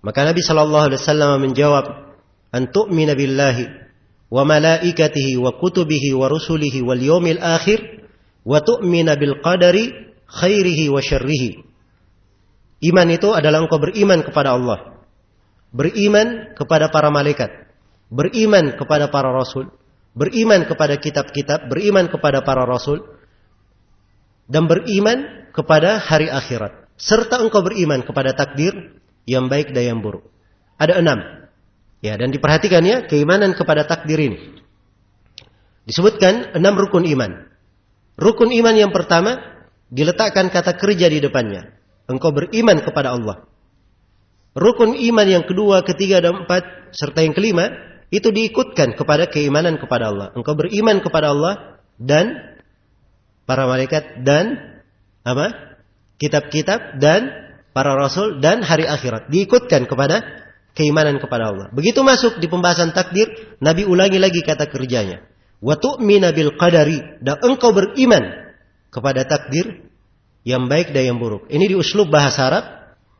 Maka Nabi sallallahu alaihi wasallam menjawab, "An tu'mina billahi wa malaikatihi wa kutubihi wa rusulihi wal yawmil akhir wa tu'mina bil qadari khairihi wa syarrihi." Iman itu adalah engkau beriman kepada Allah, beriman kepada para malaikat, beriman kepada para rasul, beriman kepada kitab-kitab, beriman kepada para rasul, dan beriman kepada hari akhirat, serta engkau beriman kepada takdir yang baik dan yang buruk. Ada 6. Ya, dan diperhatikan ya, keimanan kepada takdir ini. Disebutkan 6 rukun iman. Rukun iman yang pertama diletakkan kata kerja di depannya. Engkau beriman kepada Allah. Rukun iman yang kedua, ketiga, dan 4 serta yang kelima itu diikutkan kepada keimanan kepada Allah. Engkau beriman kepada Allah dan para malaikat dan apa? Kitab-kitab dan para rasul dan hari akhirat. Diikutkan kepada keimanan kepada Allah. Begitu masuk di pembahasan takdir, Nabi ulangi lagi kata kerjanya. Wa tu'mina bil qadari, dan engkau beriman kepada takdir yang baik dan yang buruk. Ini di uslub bahasa Arab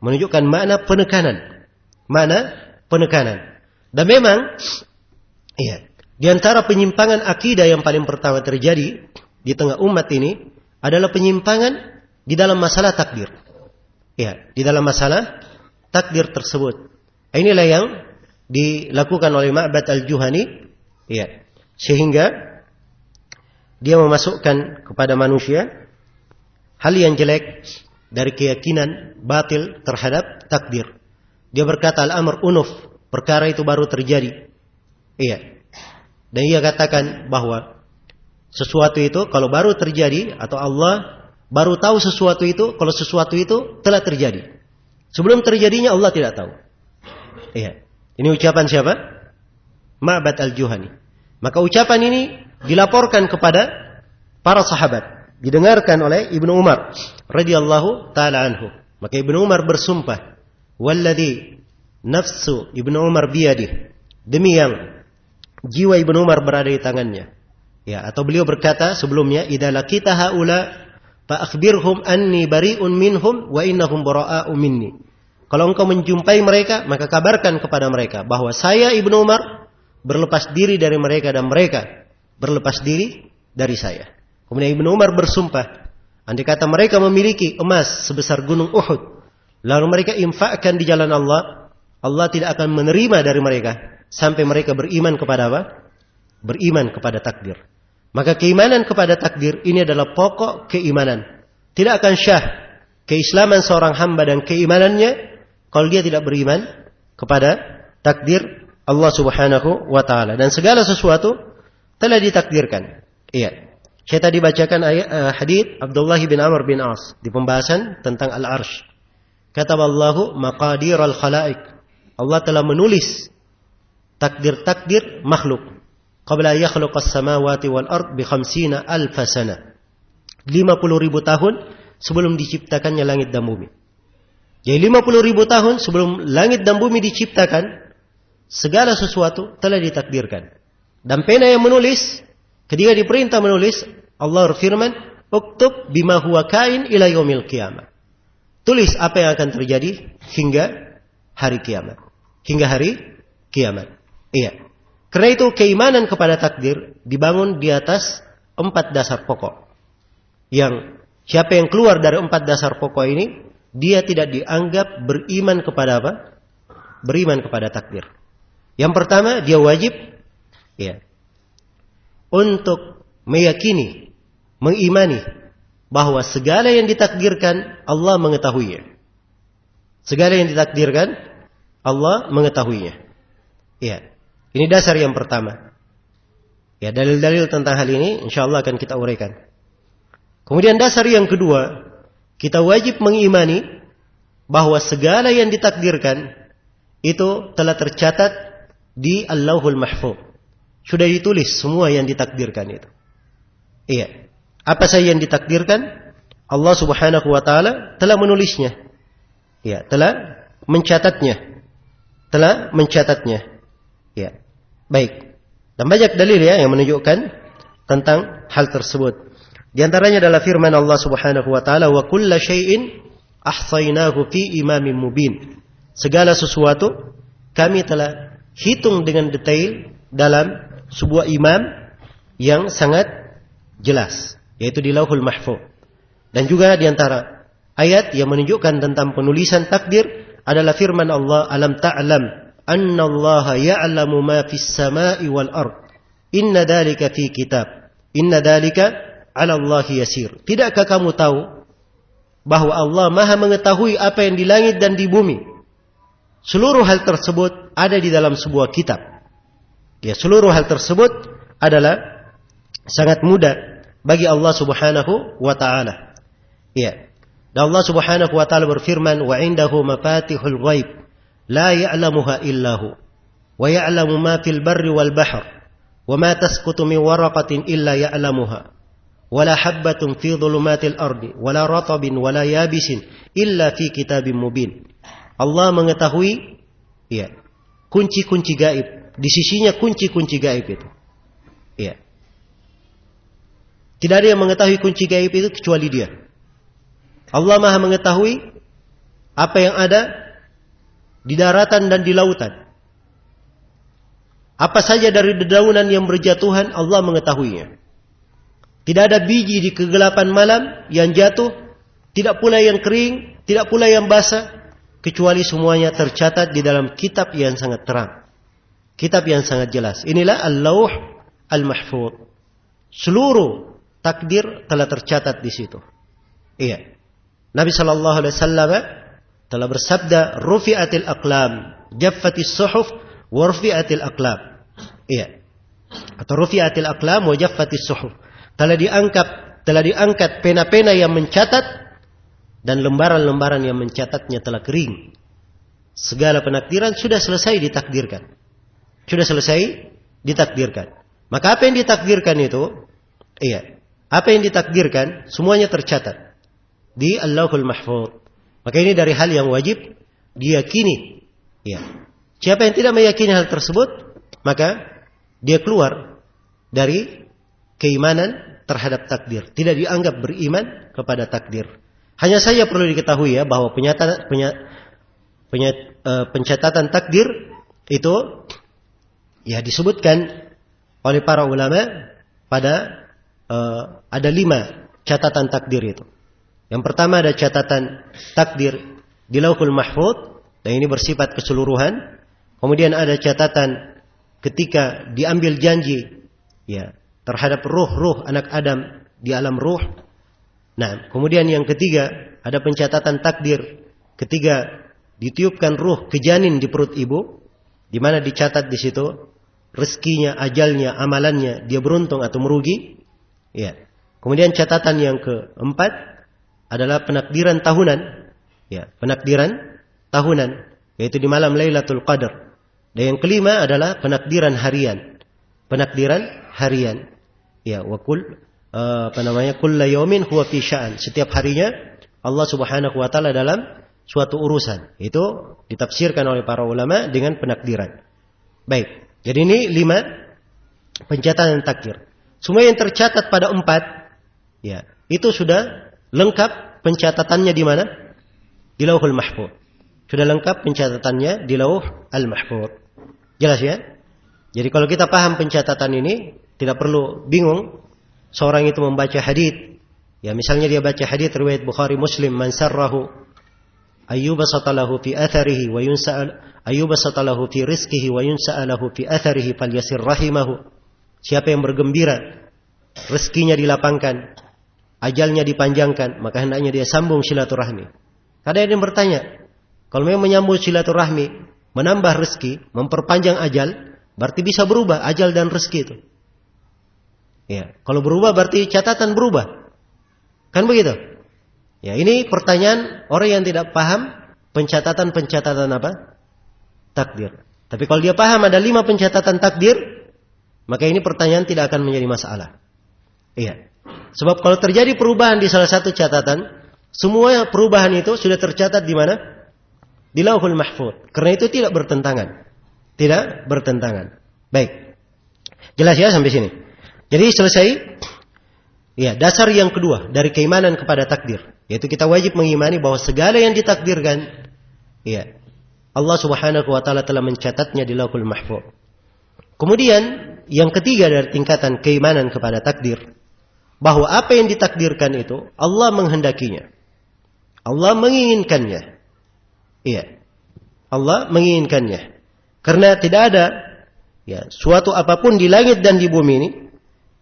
menunjukkan makna penekanan. Makna penekanan. Dan memang iya, di antara penyimpangan akidah yang paling pertama terjadi di tengah umat ini adalah penyimpangan di dalam masalah takdir. Ya, di dalam masalah takdir tersebut. Inilah yang dilakukan oleh Ma'bad al-Juhani, ya, sehingga dia memasukkan kepada manusia hal yang jelek dari keyakinan batil terhadap takdir. Dia berkata al-amr unuf, perkara itu baru terjadi. Iya. Dan ia katakan bahwa sesuatu itu kalau baru terjadi, atau Allah baru tahu sesuatu itu kalau sesuatu itu telah terjadi. Sebelum terjadinya Allah tidak tahu. Iya. Ini ucapan siapa? Ma'bad al-Juhani. Maka ucapan ini dilaporkan kepada para sahabat. Didengarkan oleh Ibnu Umar radhiyallahu taala anhu. Maka Ibnu Umar bersumpah, "Walladzi nafsu Ibnu Umar biyadih." Demi yang jiwa Ibnu Umar berada di tangannya. Ya, atau beliau berkata sebelumnya, "Idza laqita haula fa akhbirhum anni bari'un minhum wa innahum bara'u minni." Kalau engkau menjumpai mereka, maka kabarkan kepada mereka bahwa saya Ibnu Umar berlepas diri dari mereka dan mereka berlepas diri dari saya. Kemudian Ibnu Umar bersumpah, andai kata mereka memiliki emas sebesar gunung Uhud, lalu mereka infakkan di jalan Allah, Allah tidak akan menerima dari mereka sampai mereka beriman kepada apa? Beriman kepada takdir. Maka keimanan kepada takdir ini adalah pokok keimanan. Tidak akan syah keislaman seorang hamba dan keimanannya kalau dia tidak beriman kepada takdir Allah Subhanahu wa taala. Dan segala sesuatu telah ditakdirkan. Iya. Saya tadi bacakan hadits Abdullah bin Amr bin As di pembahasan tentang Al-Arsh. Kataballahu maqadir al-khalaiq. Allah telah menulis takdir-takdir makhluk. Qabla yakhluqas samawati wal ard bi 50,000 sana. 50,000 tahun sebelum diciptakannya langit dan bumi. Jadi 50,000 tahun sebelum langit dan bumi diciptakan, segala sesuatu telah ditakdirkan. Dan pena yang menulis, ketika diperintah menulis, Allah berfirman, "Uktub bima huwa kain ila yaumil qiyamah." Tulis apa yang akan terjadi hingga hari kiamat. Hingga hari kiamat. Iya. Karena itu keimanan kepada takdir dibangun di atas 4 dasar pokok. Yang siapa yang keluar dari 4 dasar pokok ini, dia tidak dianggap beriman kepada apa? beriman kepada takdir. Yang pertama, dia wajib untuk meyakini, mengimani bahwa segala yang ditakdirkan Allah mengetahuinya. Segala yang ditakdirkan Allah mengetahuinya. Ini dasar yang pertama. Dalil-dalil tentang hal ini insyaallah akan kita uraikan. Kemudian dasar yang kedua, kita wajib mengimani bahwa segala yang ditakdirkan itu telah tercatat di Allahul Mahfuz. Sudah ditulis semua yang ditakdirkan itu. Apa saja yang ditakdirkan, Allah Subhanahu wa taala telah menulisnya. Telah mencatatnya. Baik. Dan banyak dalil yang menunjukkan tentang hal tersebut. Di antaranya adalah firman Allah Subhanahu wa taala, "Wa kulla syai'in ahsainahu fi imamin mubin." Segala sesuatu kami telah hitung dengan detail dalam sebuah imam yang sangat jelas, yaitu di Lauhul Mahfuz. Dan juga di antara ayat yang menunjukkan tentang penulisan takdir adalah firman Allah, "Alam ta'lam anna Allah ya'lamu ma fis sama'i wal ard. Inna dzalika fi kitab. Inna dzalika 'ala Allah yasir." Tidakkah kamu tahu bahwa Allah Maha mengetahui apa yang di langit dan di bumi? Seluruh hal tersebut ada di dalam sebuah kitab. Seluruh hal tersebut adalah sangat mudah bagi Allah Subhanahu wa taala. Dan Allah Subhanahu wa taala berfirman, "Wa 'indahu mafatihul ghaib la ya'lamuha illahu wa ya'lamu ma fil barri wal bahr wa ma tasqutu min waraqatin illa ya'lamuha wa la habbatin fi dhulumatil ardi wa la ratabin wa la yabisin illa fi kitabim mubin." Allah mengetahui kunci-kunci gaib. Di sisinya kunci-kunci gaib itu. Tidak ada yang mengetahui kunci gaib itu kecuali Dia. Allah Maha mengetahui apa yang ada di daratan dan di lautan. Apa saja dari dedaunan yang berjatuhan, Allah mengetahuinya. Tidak ada biji di kegelapan malam yang jatuh, tidak pula yang kering, tidak pula yang basah, kecuali semuanya tercatat di dalam kitab yang sangat terang. Kitab yang sangat jelas. Inilah Al-Lauh Al-Mahfuz. Seluruh takdir telah tercatat di situ. Nabi sallallahu alaihi wasallam telah bersabda, "Rufi'atil aqlam, jaffatis suhuf, wa rufi'atil aqlam." Atau rufi'atil aqlam wa jaffatis suhuf. Telah diangkat pena-pena yang mencatat dan lembaran-lembaran yang mencatatnya telah kering. Segala penakdiran sudah selesai ditakdirkan. Maka apa yang ditakdirkan itu, apa yang ditakdirkan semuanya tercatat di Allahul Mahfuz. Maka ini dari hal yang wajib diyakini. Siapa yang tidak meyakini hal tersebut, maka dia keluar dari keimanan terhadap takdir. Tidak dianggap beriman kepada takdir. Hanya saja perlu diketahui bahwa pencatatan takdir itu disebutkan oleh para ulama pada ada 5 catatan takdir itu. Yang pertama ada catatan takdir di Lauhul Mahfuz, dan ini bersifat keseluruhan. Kemudian ada catatan ketika diambil janji terhadap ruh-ruh anak Adam di alam ruh. Kemudian yang ketiga ada pencatatan takdir ketika ditiupkan ruh ke janin di perut ibu, di mana dicatat di situ rezekinya, ajalnya, amalannya, dia beruntung atau merugi. Kemudian catatan yang keempat adalah penakdiran tahunan. Penakdiran tahunan, yaitu di malam Lailatul Qadar. Dan yang kelima adalah penakdiran harian. Kulla yaumin huwa fi sya'an. Setiap harinya Allah Subhanahu wa taala dalam suatu urusan. Itu ditafsirkan oleh para ulama dengan penakdiran. Baik. Jadi ini 5 pencatatan takdir. Semua yang tercatat pada 4, itu sudah lengkap pencatatannya di mana? Di Lauhul Mahfuz. Sudah lengkap pencatatannya di Lauh Al-Mahfuz. Jelas ya? Jadi kalau kita paham pencatatan ini, tidak perlu bingung seorang itu membaca hadits. Misalnya dia baca hadits riwayat Bukhari Muslim, man sarrahu ayyubasatalahu fi atharihi wa yunsa'al ayyubasatalahu fi rizqihi wa yunsa'alahu fi atharihi falyasir rahimahu. Siapa yang bergembira rezekinya dilapangkan, ajalnya dipanjangkan, maka hendaknya dia sambung silaturahmi. Ada yang bertanya, kalau memang menyambung silaturahmi, menambah rezeki, memperpanjang ajal, berarti bisa berubah ajal dan rezeki itu. Ya, kalau berubah berarti catatan berubah. Kan begitu? Ya, ini pertanyaan orang yang tidak paham pencatatan apa? Takdir. Tapi kalau dia paham ada 5 pencatatan takdir, maka ini pertanyaan tidak akan menjadi masalah. Iya. Sebab kalau terjadi perubahan di salah satu catatan, semua perubahan itu sudah tercatat di mana? Di Lauhul Mahfuz. Karena itu tidak bertentangan. Tidak bertentangan. Baik. Jelas ya sampai sini. Jadi selesai. Ya, dasar yang kedua dari keimanan kepada takdir, yaitu kita wajib mengimani bahwa segala yang ditakdirkan, ya, Allah Subhanahu wa taala telah mencatatnya di Lauhul Mahfuz. Kemudian yang ketiga dari tingkatan keimanan kepada takdir, bahwa apa yang ditakdirkan itu Allah menghendakinya. Allah menginginkannya. Iya. Allah menginginkannya. Karena tidak ada ya suatu apapun di langit dan di bumi ini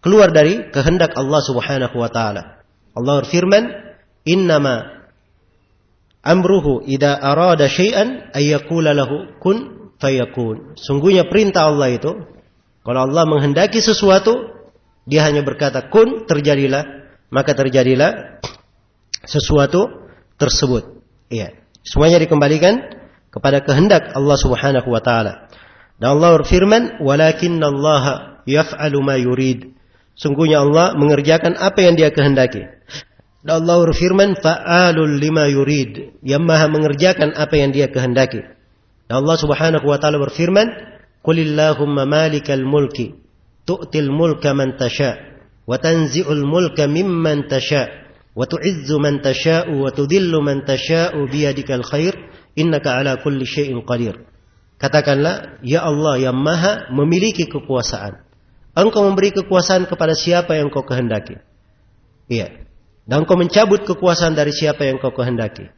keluar dari kehendak Allah Subhanahu wa taala. Allah berfirman, "Innama amruhu idza arada syai'an ay yaqula lahu kun fayakun." Sungguhnya perintah Allah itu, kalau Allah menghendaki sesuatu, dia hanya berkata kun, terjadilah, maka terjadilah sesuatu tersebut. Iya. Semuanya dikembalikan kepada kehendak Allah Subhanahu wa taala. Dan Allah berfirman, "Walakinnallaha yaf'alu ma yurid." Sungguhnya Allah mengerjakan apa yang dia kehendaki. Dan Allah berfirman, "Fa'alul lima yurid." Yang maha mengerjakan apa yang dia kehendaki. Dan Allah Subhanahu wa taala berfirman, "Qulillahumma malikal mulki tu'til mulka man tasha' wa tanzi'ul mulka mimman tasha' wa tu'izzu man tasha'u wa tudhillu man tasha'u biyadikal khair innaka ala kulli syai'in qadir." Katakanlah, ya Allah yang maha memiliki kekuasaan. Engkau memberi kekuasaan kepada siapa yang kau kehendaki. Iya. Dan engkau mencabut kekuasaan dari siapa yang kau kehendaki.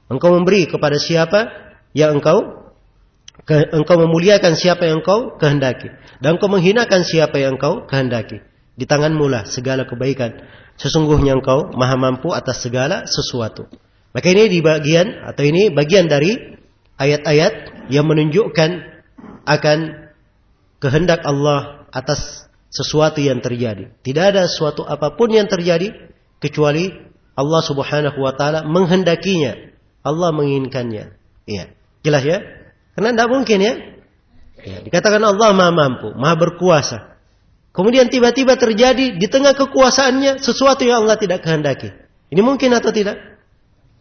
Engkau memberi kepada siapa yang engkau memuliakan siapa yang engkau kehendaki. Dan engkau menghinakan siapa yang engkau kehendaki. Di tanganmu lah segala kebaikan. Sesungguhnya engkau maha mampu atas segala sesuatu. Maka ini bagian dari ayat-ayat yang menunjukkan akan kehendak Allah atas sesuatu yang terjadi. Tidak ada sesuatu apapun yang terjadi kecuali Allah Subhanahu wa taala menghendakinya. Allah menginginkannya. Iya. Jelas ya? Karena tidak mungkin ya. Ya, dikatakan Allah maha mampu, maha berkuasa. Kemudian tiba-tiba terjadi di tengah kekuasaannya sesuatu yang Allah tidak kehendaki. Ini mungkin atau tidak?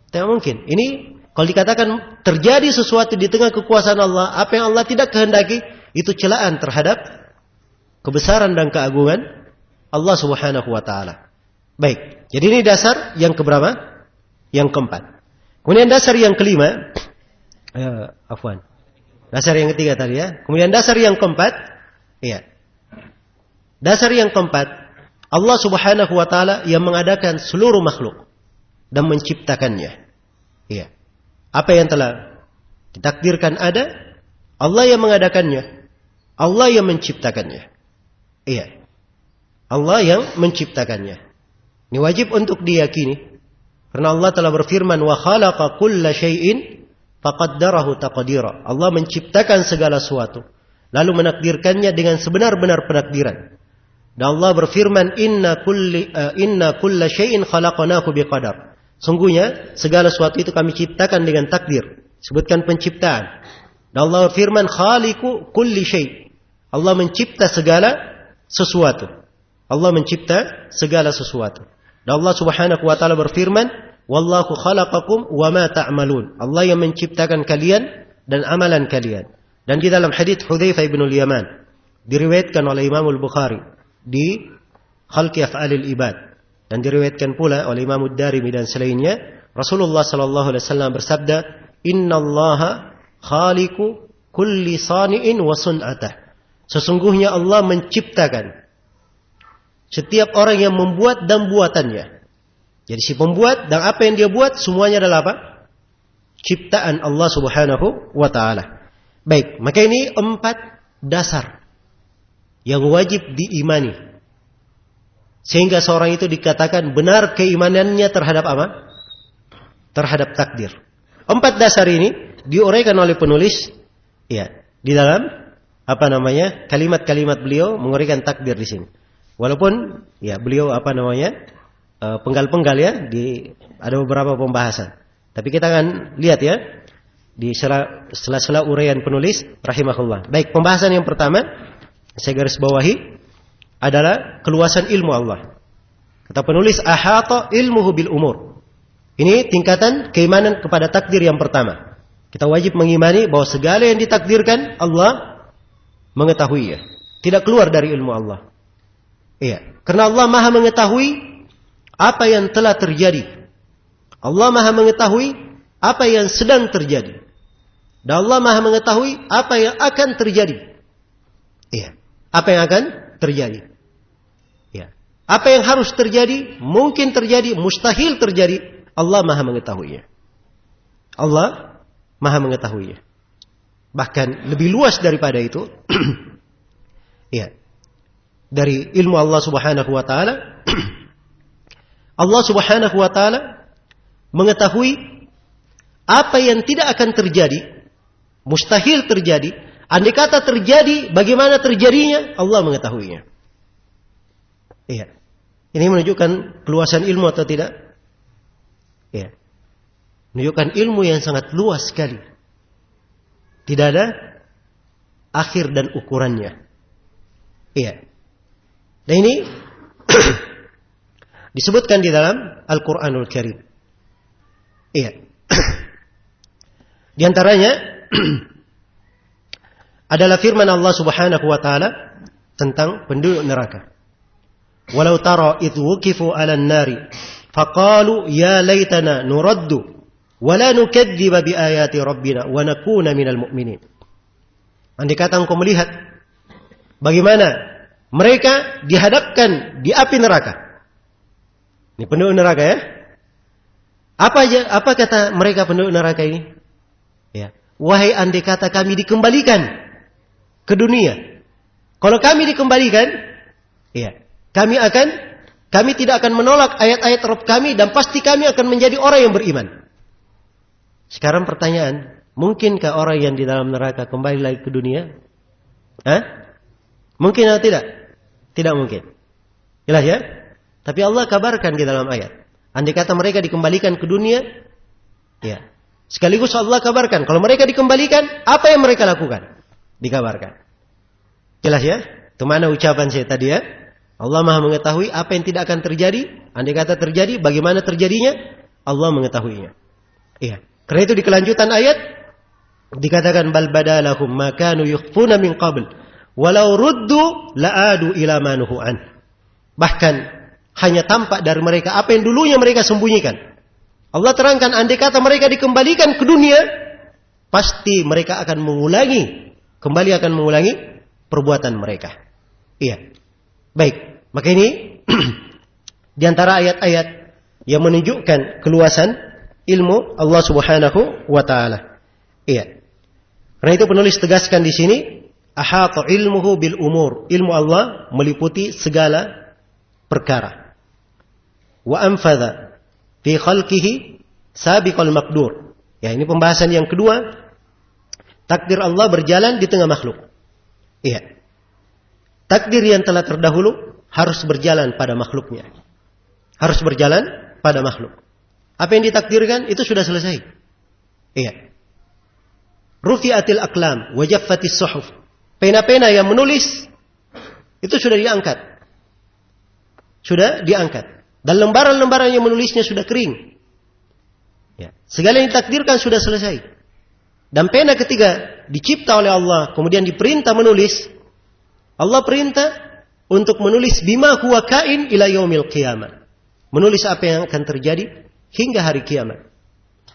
Tidak mungkin. Ini kalau dikatakan terjadi sesuatu di tengah kekuasaan Allah, apa yang Allah tidak kehendaki, itu celaan terhadap kebesaran dan keagungan Allah Subhanahu wa taala. Baik. Jadi ini dasar yang keberapa? Yang keempat. Kemudian dasar yang kelima, Dasar yang ketiga tadi ya. Kemudian dasar yang keempat, iya. Dasar yang keempat, Allah Subhanahu wa taala yang mengadakan seluruh makhluk dan menciptakannya. Iya. Apa yang telah ditakdirkan ada, Allah yang mengadakannya. Allah yang menciptakannya. Iya. Allah yang menciptakannya. Ini wajib untuk diyakini. Karena Allah telah berfirman, "Wa khalaqa kulla syai'in faqaddarahu taqdira." Allah menciptakan segala sesuatu, lalu menakdirkannya dengan sebenar-benar penakdiran. Dan Allah berfirman, "Inna kulla syai'in khalaqnahu biqadar." Sungguhnya segala sesuatu itu kami ciptakan dengan takdir. Sebutkan penciptaan. Dan Allah berfirman, "Khaliqu kulli syai'." Allah mencipta segala sesuatu. Allah mencipta segala sesuatu. Dan Allah Subhanahu wa taala berfirman, "Wallahu khalaqakum wa ma ta'malun." Allah yang menciptakan kalian dan amalan kalian. Dan di dalam hadits Hudzaifah bin Yaman diriwayatkan oleh Imam Al-Bukhari di Khalqi Af'alil Ibad dan diriwayatkan pula oleh Imam Ad-Darimi dan selainnya, Rasulullah sallallahu alaihi wasallam bersabda, "Innallaha khaliqu kulli sani'in wa sun'atah." Sesungguhnya Allah menciptakan setiap orang yang membuat dan buatannya. Jadi si pembuat dan apa yang dia buat semuanya adalah apa? ciptaan Allah Subhanahu wa taala. Baik, maka ini 4 dasar yang wajib diimani. Sehingga seorang itu dikatakan benar keimanannya terhadap apa? Terhadap takdir. 4 dasar ini diuraikan oleh penulis ya, di dalam kalimat-kalimat beliau menguraikan takdir di sini. Walaupun ya beliau penggal-penggal ya, ada beberapa pembahasan. Tapi kita akan lihat ya di sela-sela uraian penulis rahimahullah. Baik, pembahasan yang pertama saya garis bawahi adalah keluasan ilmu Allah. Kata penulis, ahata ilmuhu bil umur. Ini tingkatan keimanan kepada takdir yang pertama. Kita wajib mengimani bahwa segala yang ditakdirkan Allah mengetahuinya. Tidak keluar dari ilmu Allah. Iya, karena Allah Maha mengetahui apa yang telah terjadi. Allah Maha mengetahui apa yang sedang terjadi. Dan Allah Maha mengetahui apa yang akan terjadi. Iya, apa yang akan terjadi. Iya, apa yang harus terjadi, mungkin terjadi, mustahil terjadi, Allah Maha mengetahuinya. Allah Maha mengetahuinya. Bahkan lebih luas daripada itu, ya, dari ilmu Allah Subhanahu wa taala, Allah Subhanahu wa taala mengetahui apa yang tidak akan terjadi, mustahil terjadi. Andai kata terjadi, bagaimana terjadinya, Allah mengetahuinya. Iya. Ini menunjukkan keluasan ilmu atau tidak? Iya. Menunjukkan ilmu yang sangat luas sekali. Tidak ada akhir dan ukurannya. Iya. Dan ini disebutkan di dalam Al-Quranul Karim. Iya. Di antaranya adalah firman Allah Subhanahu wa taala tentang penduduk neraka. Walau tara idh wuqifu 'alan nari faqalu ya laitana nuraddu wa la nukadziba bi ayati rabbina wa nakuna minal mu'minin. Andai kata engkau melihat bagaimana mereka dihadapkan di api neraka. Ini penduduk neraka ya. Apa kata mereka penduduk neraka ini? Ya, wahai andai kata kami dikembalikan ke dunia. Kalau kami dikembalikan, ya, kami tidak akan menolak ayat-ayat Rabb kami dan pasti kami akan menjadi orang yang beriman. Sekarang pertanyaan, mungkinkah orang yang di dalam neraka kembali lagi ke dunia? Mungkin atau tidak? Tidak mungkin. Jelas ya? Tapi Allah kabarkan di dalam ayat. Andai kata mereka dikembalikan ke dunia, ya. Sekaligus Allah kabarkan, kalau mereka dikembalikan, apa yang mereka lakukan? Dikabarkan. Jelas ya? Itu mana ucapan saya tadi ya? Allah Maha mengetahui apa yang tidak akan terjadi. Andai kata terjadi, bagaimana terjadinya? Allah mengetahuinya. Iya. Karena itu di kelanjutan ayat dikatakan bal badalahum ma kanu yukhfuna min qabl walau ruddu la'adu ila ma nuhu an. Bahkan hanya tampak dari mereka apa yang dulunya mereka sembunyikan. Allah terangkan andai kata mereka dikembalikan ke dunia, pasti mereka akan mengulangi perbuatan mereka. Iya. Baik, maka ini di antara ayat-ayat yang menunjukkan keluasan ilmu Allah Subhanahu wa taala. Iya. Karena itu penulis tegaskan di sini, ahata ilmuhu bil umur. Ilmu Allah meliputi segala perkara. Wa anfadha fi khalqihi sabiqal maqdur. Ya, ini pembahasan yang kedua. Takdir Allah berjalan di tengah makhluk. Iya. Takdir yang telah terdahulu harus berjalan pada makhluknya. Harus berjalan pada makhluk. Apa yang ditakdirkan itu sudah selesai. Iya. Rufi'atil aqlam wa jaffatis suhuf. Pena-pena yang menulis itu sudah diangkat. Sudah diangkat. Dan lembaran-lembaran yang menulisnya sudah kering. Ya. Segala yang ditakdirkan sudah selesai. Dan pena ketika dicipta oleh Allah, kemudian diperintah menulis, Allah perintah untuk menulis bima huwa kain ila yaumil qiyamah. Menulis apa yang akan terjadi hingga hari kiamat.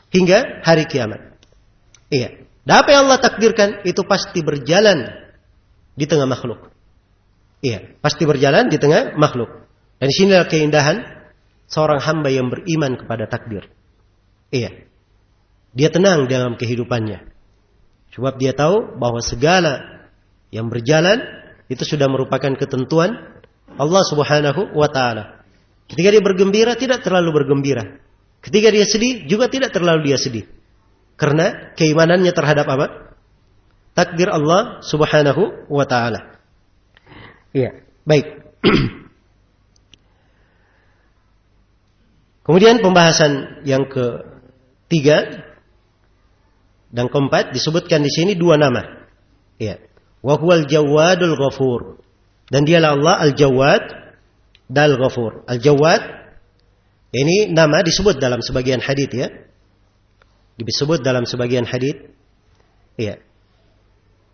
Hingga hari kiamat. Iya. Dan apa yang Allah takdirkan itu pasti berjalan di tengah makhluk. Iya, pasti berjalan di tengah makhluk. Dan disinilah keindahan seorang hamba yang beriman kepada takdir. Iya. dia tenang dalam kehidupannya. Sebab dia tahu bahwa segala yang berjalan itu sudah merupakan ketentuan Allah Subhanahu wa taala. Ketika dia bergembira tidak terlalu bergembira. Ketika dia sedih juga tidak terlalu dia sedih. Karena keimanannya terhadap apa? Takdir Allah Subhanahu wa taala. Iya, baik. Kemudian pembahasan yang ketiga dan keempat disebutkan di sini dua nama. Ya. Wa huwal Jawadul Ghafur. Dan dialah Allah Al-Jawad dan Al-Ghafur. Al-Jawad ini nama disebut dalam sebagian hadis ya. Disebut dalam sebagian hadis. Ya.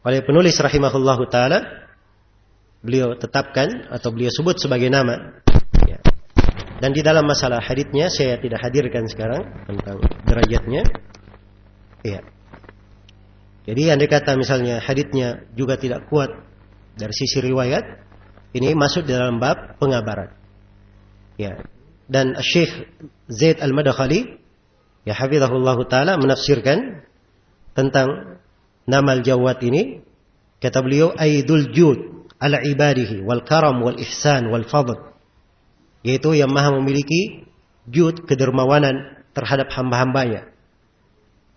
Oleh penulis rahimahullahu taala beliau tetapkan atau beliau sebut sebagai nama. Ya. Dan di dalam masalah haditsnya saya tidak hadirkan sekarang tentang derajatnya. Ya. Jadi andai kata misalnya haditsnya juga tidak kuat dari sisi riwayat, ini masuk dalam bab pengabaran. Ya. Dan Syekh Zaid Al-Madkhali ya hafizahullah taala menafsirkan tentang nama Al-Jawad ini, kata beliau aidul jud ala ibadihi wal karam wal ihsan wal fadl, yaitu yang maha memiliki jud, kedermawanan terhadap hamba-hambanya.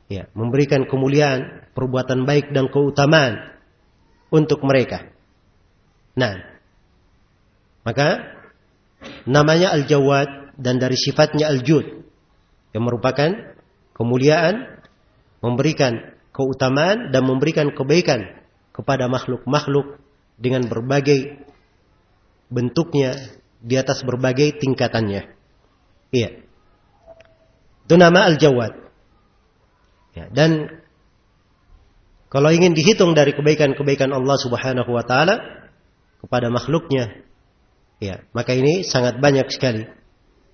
Ya, memberikan kemuliaan, perbuatan baik dan keutamaan untuk mereka. Nah, maka namanya Al-Jawad dan dari sifatnya Al-Jud yang merupakan kemuliaan, memberikan keutamaan dan memberikan kebaikan kepada makhluk-makhluk dengan berbagai bentuknya di atas berbagai tingkatannya. Iya. Itu nama Al-Jawad. Ya, dan kalau ingin dihitung dari kebaikan-kebaikan Allah Subhanahu wa taala kepada makhluknya, ya, maka ini sangat banyak sekali.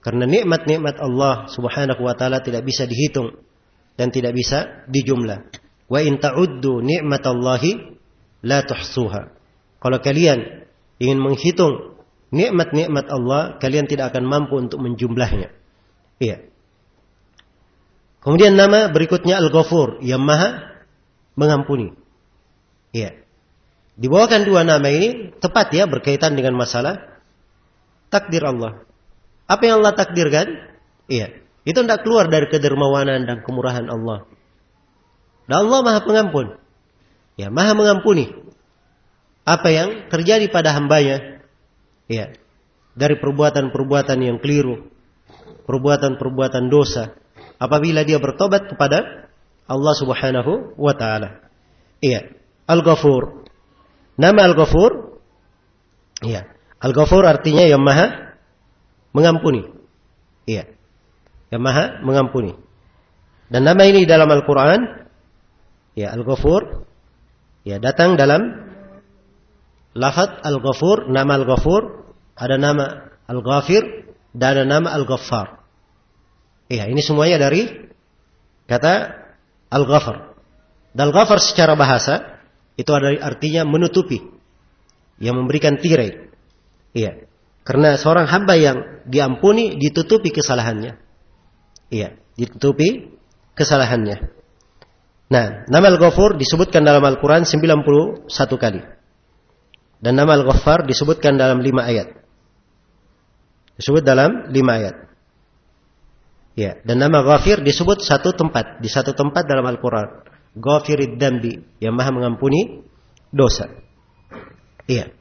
Karena nikmat-nikmat Allah Subhanahu wa taala tidak bisa dihitung dan tidak bisa dijumlah. Wa in ta'uddu ni'matallahi la tuhsuha. Kalau kalian ingin menghitung nikmat-nikmat Allah, kalian tidak akan mampu untuk menjumlahnya. Iya. Kemudian nama berikutnya Al-Ghafur, yang maha mengampuni. Iya. Dibawakan dua nama ini tepat ya berkaitan dengan masalah takdir Allah. Apa yang Allah takdirkan? Iya. Itu tidak keluar dari kedermawanan dan kemurahan Allah. Dan Allah maha pengampun. Ya, maha mengampuni apa yang terjadi pada hambanya. Ya. Dari perbuatan-perbuatan yang keliru, perbuatan-perbuatan dosa. Apabila dia bertobat kepada Allah Subhanahu wa taala. Iya, Al-Ghafur. Nama Al-Ghafur, iya, Al-Ghafur artinya yang maha mengampuni. Iya. Yang maha mengampuni. Dan nama ini dalam Al-Qur'an, ya, Al-Ghafur, ya, datang dalam lafaz Al-Ghafur, nama Al-Ghafur, ada nama Al-Ghafir dan ada nama Al-Ghaffar. Iya, ini semuanya dari kata Al-Ghafar. Dan Al-Ghafar secara bahasa itu ada artinya menutupi, yang memberikan tirai. Iya. Karena seorang hamba yang diampuni ditutupi kesalahannya. Iya, ditutupi kesalahannya. Nah, nama Al-Ghafur disebutkan dalam Al-Quran 91 kali. Dan nama Al-Ghaffar disebutkan dalam 5 ayat. Disebut dalam 5 ayat. Ya, dan nama Ghafir disebut satu tempat, di satu tempat dalam Al-Quran. Ghafirid dambi, yang maha mengampuni dosa. Iya.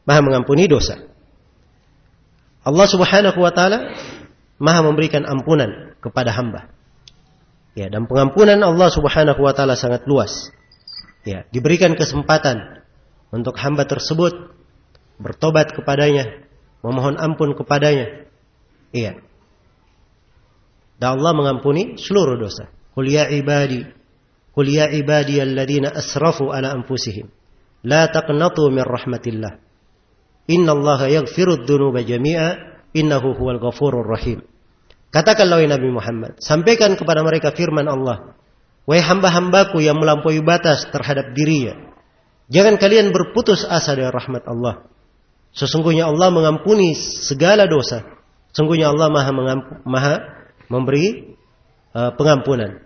Maha mengampuni dosa. Allah Subhanahu wa taala maha memberikan ampunan kepada hamba. Ya, dan pengampunan Allah Subhanahu wa taala sangat luas. Ya, diberikan kesempatan untuk hamba tersebut bertobat kepadanya, memohon ampun kepadanya. Iya. Dan Allah mengampuni seluruh dosa. Qul ya ibadiyalladzina asrafu ala anfusihim la taqnatu min rahmatillah. Innallaha yaghfirudz dzunuba jami'a innahu huwal ghafurur rahim. Katakanlah wahai Nabi Muhammad, sampaikan kepada mereka firman Allah, wahai hamba-hambaku yang melampaui batas terhadap dirinya, jangan kalian berputus asa dari rahmat Allah. Sesungguhnya Allah mengampuni segala dosa. Sesungguhnya Allah maha memberi pengampunan.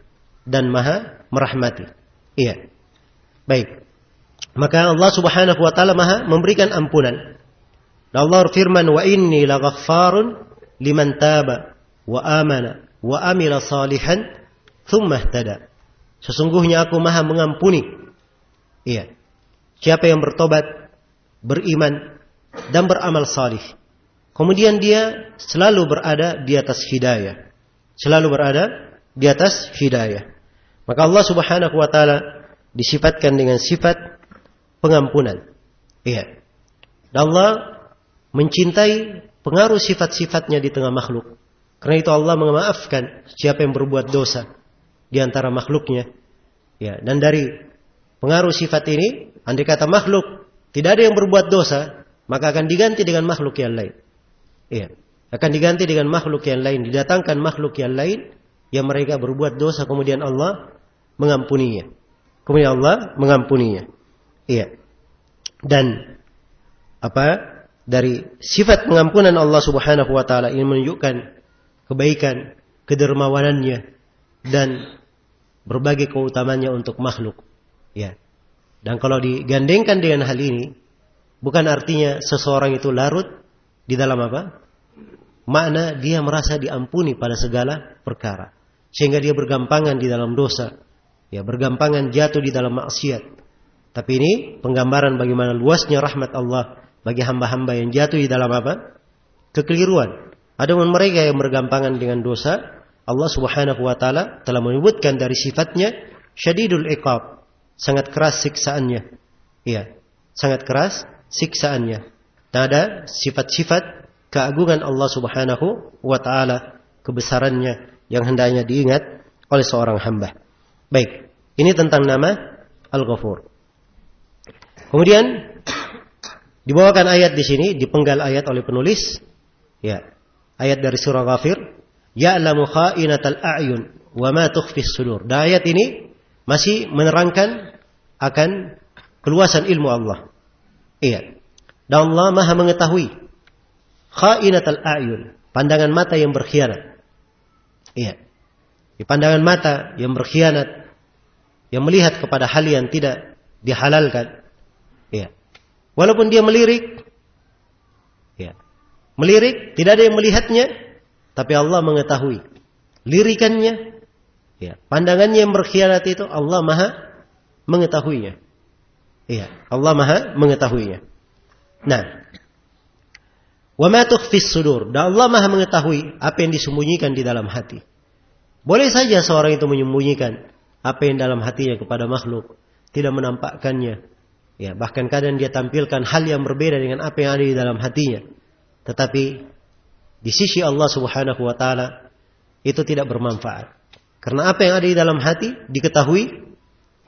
dan Maha merahmati. Iya. Baik. Maka Allah Subhanahu wa taala Maha memberikan ampunan. Dan Allah berfirman, "Wa inni laghaffarun liman taba wa amana wa amila salihan tsumma ihtada." Sesungguhnya aku Maha mengampuni. Iya. Siapa yang bertobat, beriman dan beramal salih. Kemudian dia selalu berada di atas hidayah. Selalu berada di atas hidayah. Maka Allah Subhanahu wa taala disifatkan dengan sifat pengampunan. Iya. Dan Allah mencintai pengaruh sifat-sifatnya di tengah makhluk. Karena itu Allah memaafkan siapa yang berbuat dosa di antara makhluknya. Ya, dan dari pengaruh sifat ini, andai kata makhluk tidak ada yang berbuat dosa, maka akan diganti dengan makhluk yang lain. Iya, akan diganti dengan makhluk yang lain, didatangkan makhluk yang lain yang mereka berbuat dosa, kemudian Allah mengampuninya. Kemudian Allah mengampuninya. Iya. Dan dari sifat pengampunan Allah Subhanahu wa taala ini menunjukkan kebaikan, kedermawanannya dan berbagai keutamannya untuk makhluk. Ya. Dan kalau digandengkan dengan hal ini, bukan artinya seseorang itu larut di dalam makna dia merasa diampuni pada segala perkara, sehingga dia bergampangan di dalam dosa, ya, bergampangan jatuh di dalam maksiat. Tapi ini penggambaran bagaimana luasnya rahmat Allah bagi hamba-hamba yang jatuh di dalam kekeliruan. Adapun mereka yang bergampangan dengan dosa, Allah Subhanahu wa taala telah menyebutkan dari sifatnya syadidul iqab, sangat keras siksaannya. Iya, sangat keras siksaannya. Dan ada sifat-sifat keagungan Allah Subhanahu wa taala, kebesarannya yang hendaknya diingat oleh seorang hamba. Baik, ini tentang nama Al-Ghafur. Kemudian dibawakan ayat di sini, dipenggal ayat oleh penulis. Ya, ayat dari surah Ghafir, ya'lamu kha'inatal a'yun wa ma tukhfis sudur. Dan ayat ini masih menerangkan akan keluasan ilmu Allah. Iya. Dan Allah Maha mengetahui kha'inatal a'yun, pandangan mata yang berkhianat. Iya. Di pandangan mata yang berkhianat, yang melihat kepada hal yang tidak dihalalkan. Iya. Walaupun dia melirik, ya, melirik, tidak ada yang melihatnya, tapi Allah mengetahui lirikannya, ya, pandangannya yang berkhianat itu Allah Maha mengetahuinya. Iya, Allah Maha mengetahuinya. Nah, wa ma tukhfis sudur, dan Allah Maha mengetahui apa yang disembunyikan di dalam hati. Boleh saja seorang itu menyembunyikan apa yang dalam hatinya kepada makhluk, tidak menampakkannya. Ya, bahkan kadang dia tampilkan hal yang berbeda dengan apa yang ada di dalam hatinya. Tetapi di sisi Allah Subhanahu wa taala itu tidak bermanfaat. Karena apa yang ada di dalam hati diketahui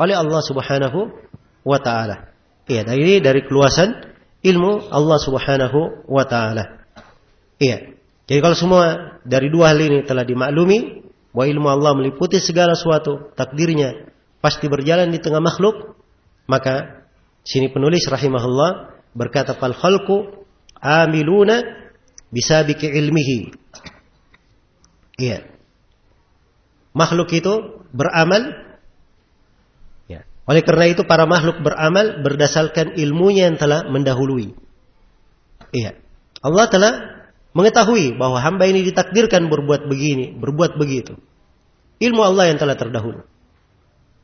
oleh Allah Subhanahu wa taala. Iya, dan ini dari keluasan ilmu Allah Subhanahu wa taala. Iya. Jadi kalau semua dari dua hal ini telah dimaklumi, bahwa ilmu Allah meliputi segala sesuatu, takdirnya pasti berjalan di tengah makhluk, maka sini penulis rahimahullah berkata, fal khalqu amiluna bisabiqi ilmihi. Iya. Makhluk itu beramal, ya. Oleh karena itu para makhluk beramal berdasarkan ilmunya yang telah mendahului. Iya. Allah telah mengetahui bahwa hamba ini ditakdirkan berbuat begini, berbuat begitu. Ilmu Allah yang telah terdahulu.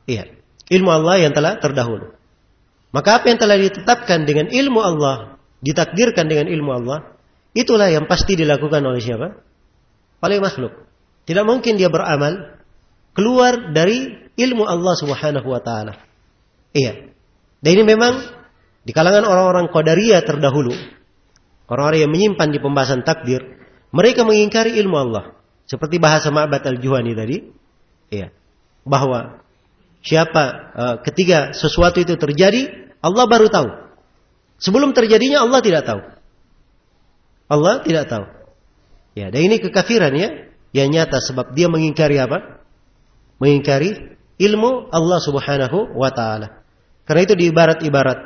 Iya. Ilmu Allah yang telah terdahulu. Maka apa yang telah ditetapkan dengan ilmu Allah, ditakdirkan dengan ilmu Allah, itulah yang pasti dilakukan oleh siapa? Oleh makhluk. Tidak mungkin dia beramal keluar dari ilmu Allah Subhanahu wa taala. Iya. Dan ini memang di kalangan orang-orang Qadariyah terdahulu, orang-orang yang menyimpan di pembahasan takdir, mereka mengingkari ilmu Allah. Seperti bahasa Ma'bad al-Juhani tadi, iya, bahwa ketika sesuatu itu terjadi, Allah baru tahu. Sebelum terjadinya Allah tidak tahu. Allah tidak tahu. Ya, dan ini kekafiran ya, yang nyata sebab dia mengingkari apa? Mengingkari ilmu Allah Subhanahu wa taala. Karena itu diibarat-ibarat.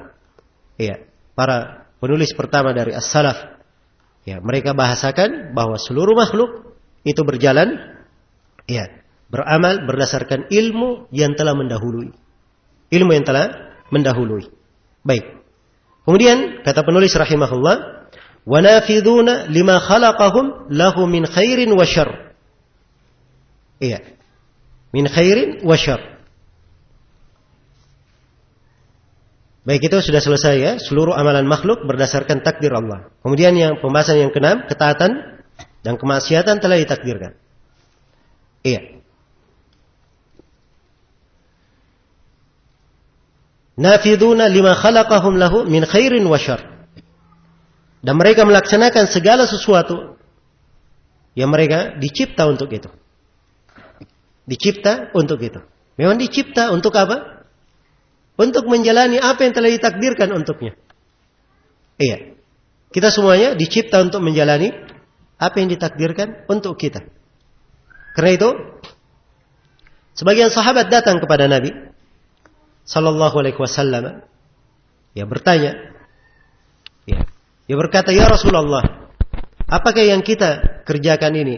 Ya, para penulis pertama dari as-salaf, ya, mereka bahasakan bahwa seluruh makhluk itu berjalan, ya, beramal berdasarkan ilmu yang telah mendahului. Ilmu yang telah mendahului. Baik. Kemudian kata penulis rahimahullah, wa nafiduna lima khalaqahum lahu min khairin wa syarr. Iya. Min khairin wa syarr. Baik, itu sudah selesai ya, seluruh amalan makhluk berdasarkan takdir Allah. Kemudian yang pembahasan yang keenam, ketaatan dan kemaksiatan telah ditakdirkan. Iya. Nafiduna lima khalaqahum lahu min khairin wa syarr. Dan mereka melaksanakan segala sesuatu yang mereka dicipta untuk itu. Dicipta untuk itu. Memang dicipta untuk apa? Untuk menjalani apa yang telah ditakdirkan untuknya. Iya. Kita semuanya dicipta untuk menjalani apa yang ditakdirkan untuk kita. Karena itu, sebagian sahabat datang kepada Nabi sallallahu alaihi wasallam, ya bertanya, ya, dia berkata, ya Rasulullah, apakah yang kita kerjakan ini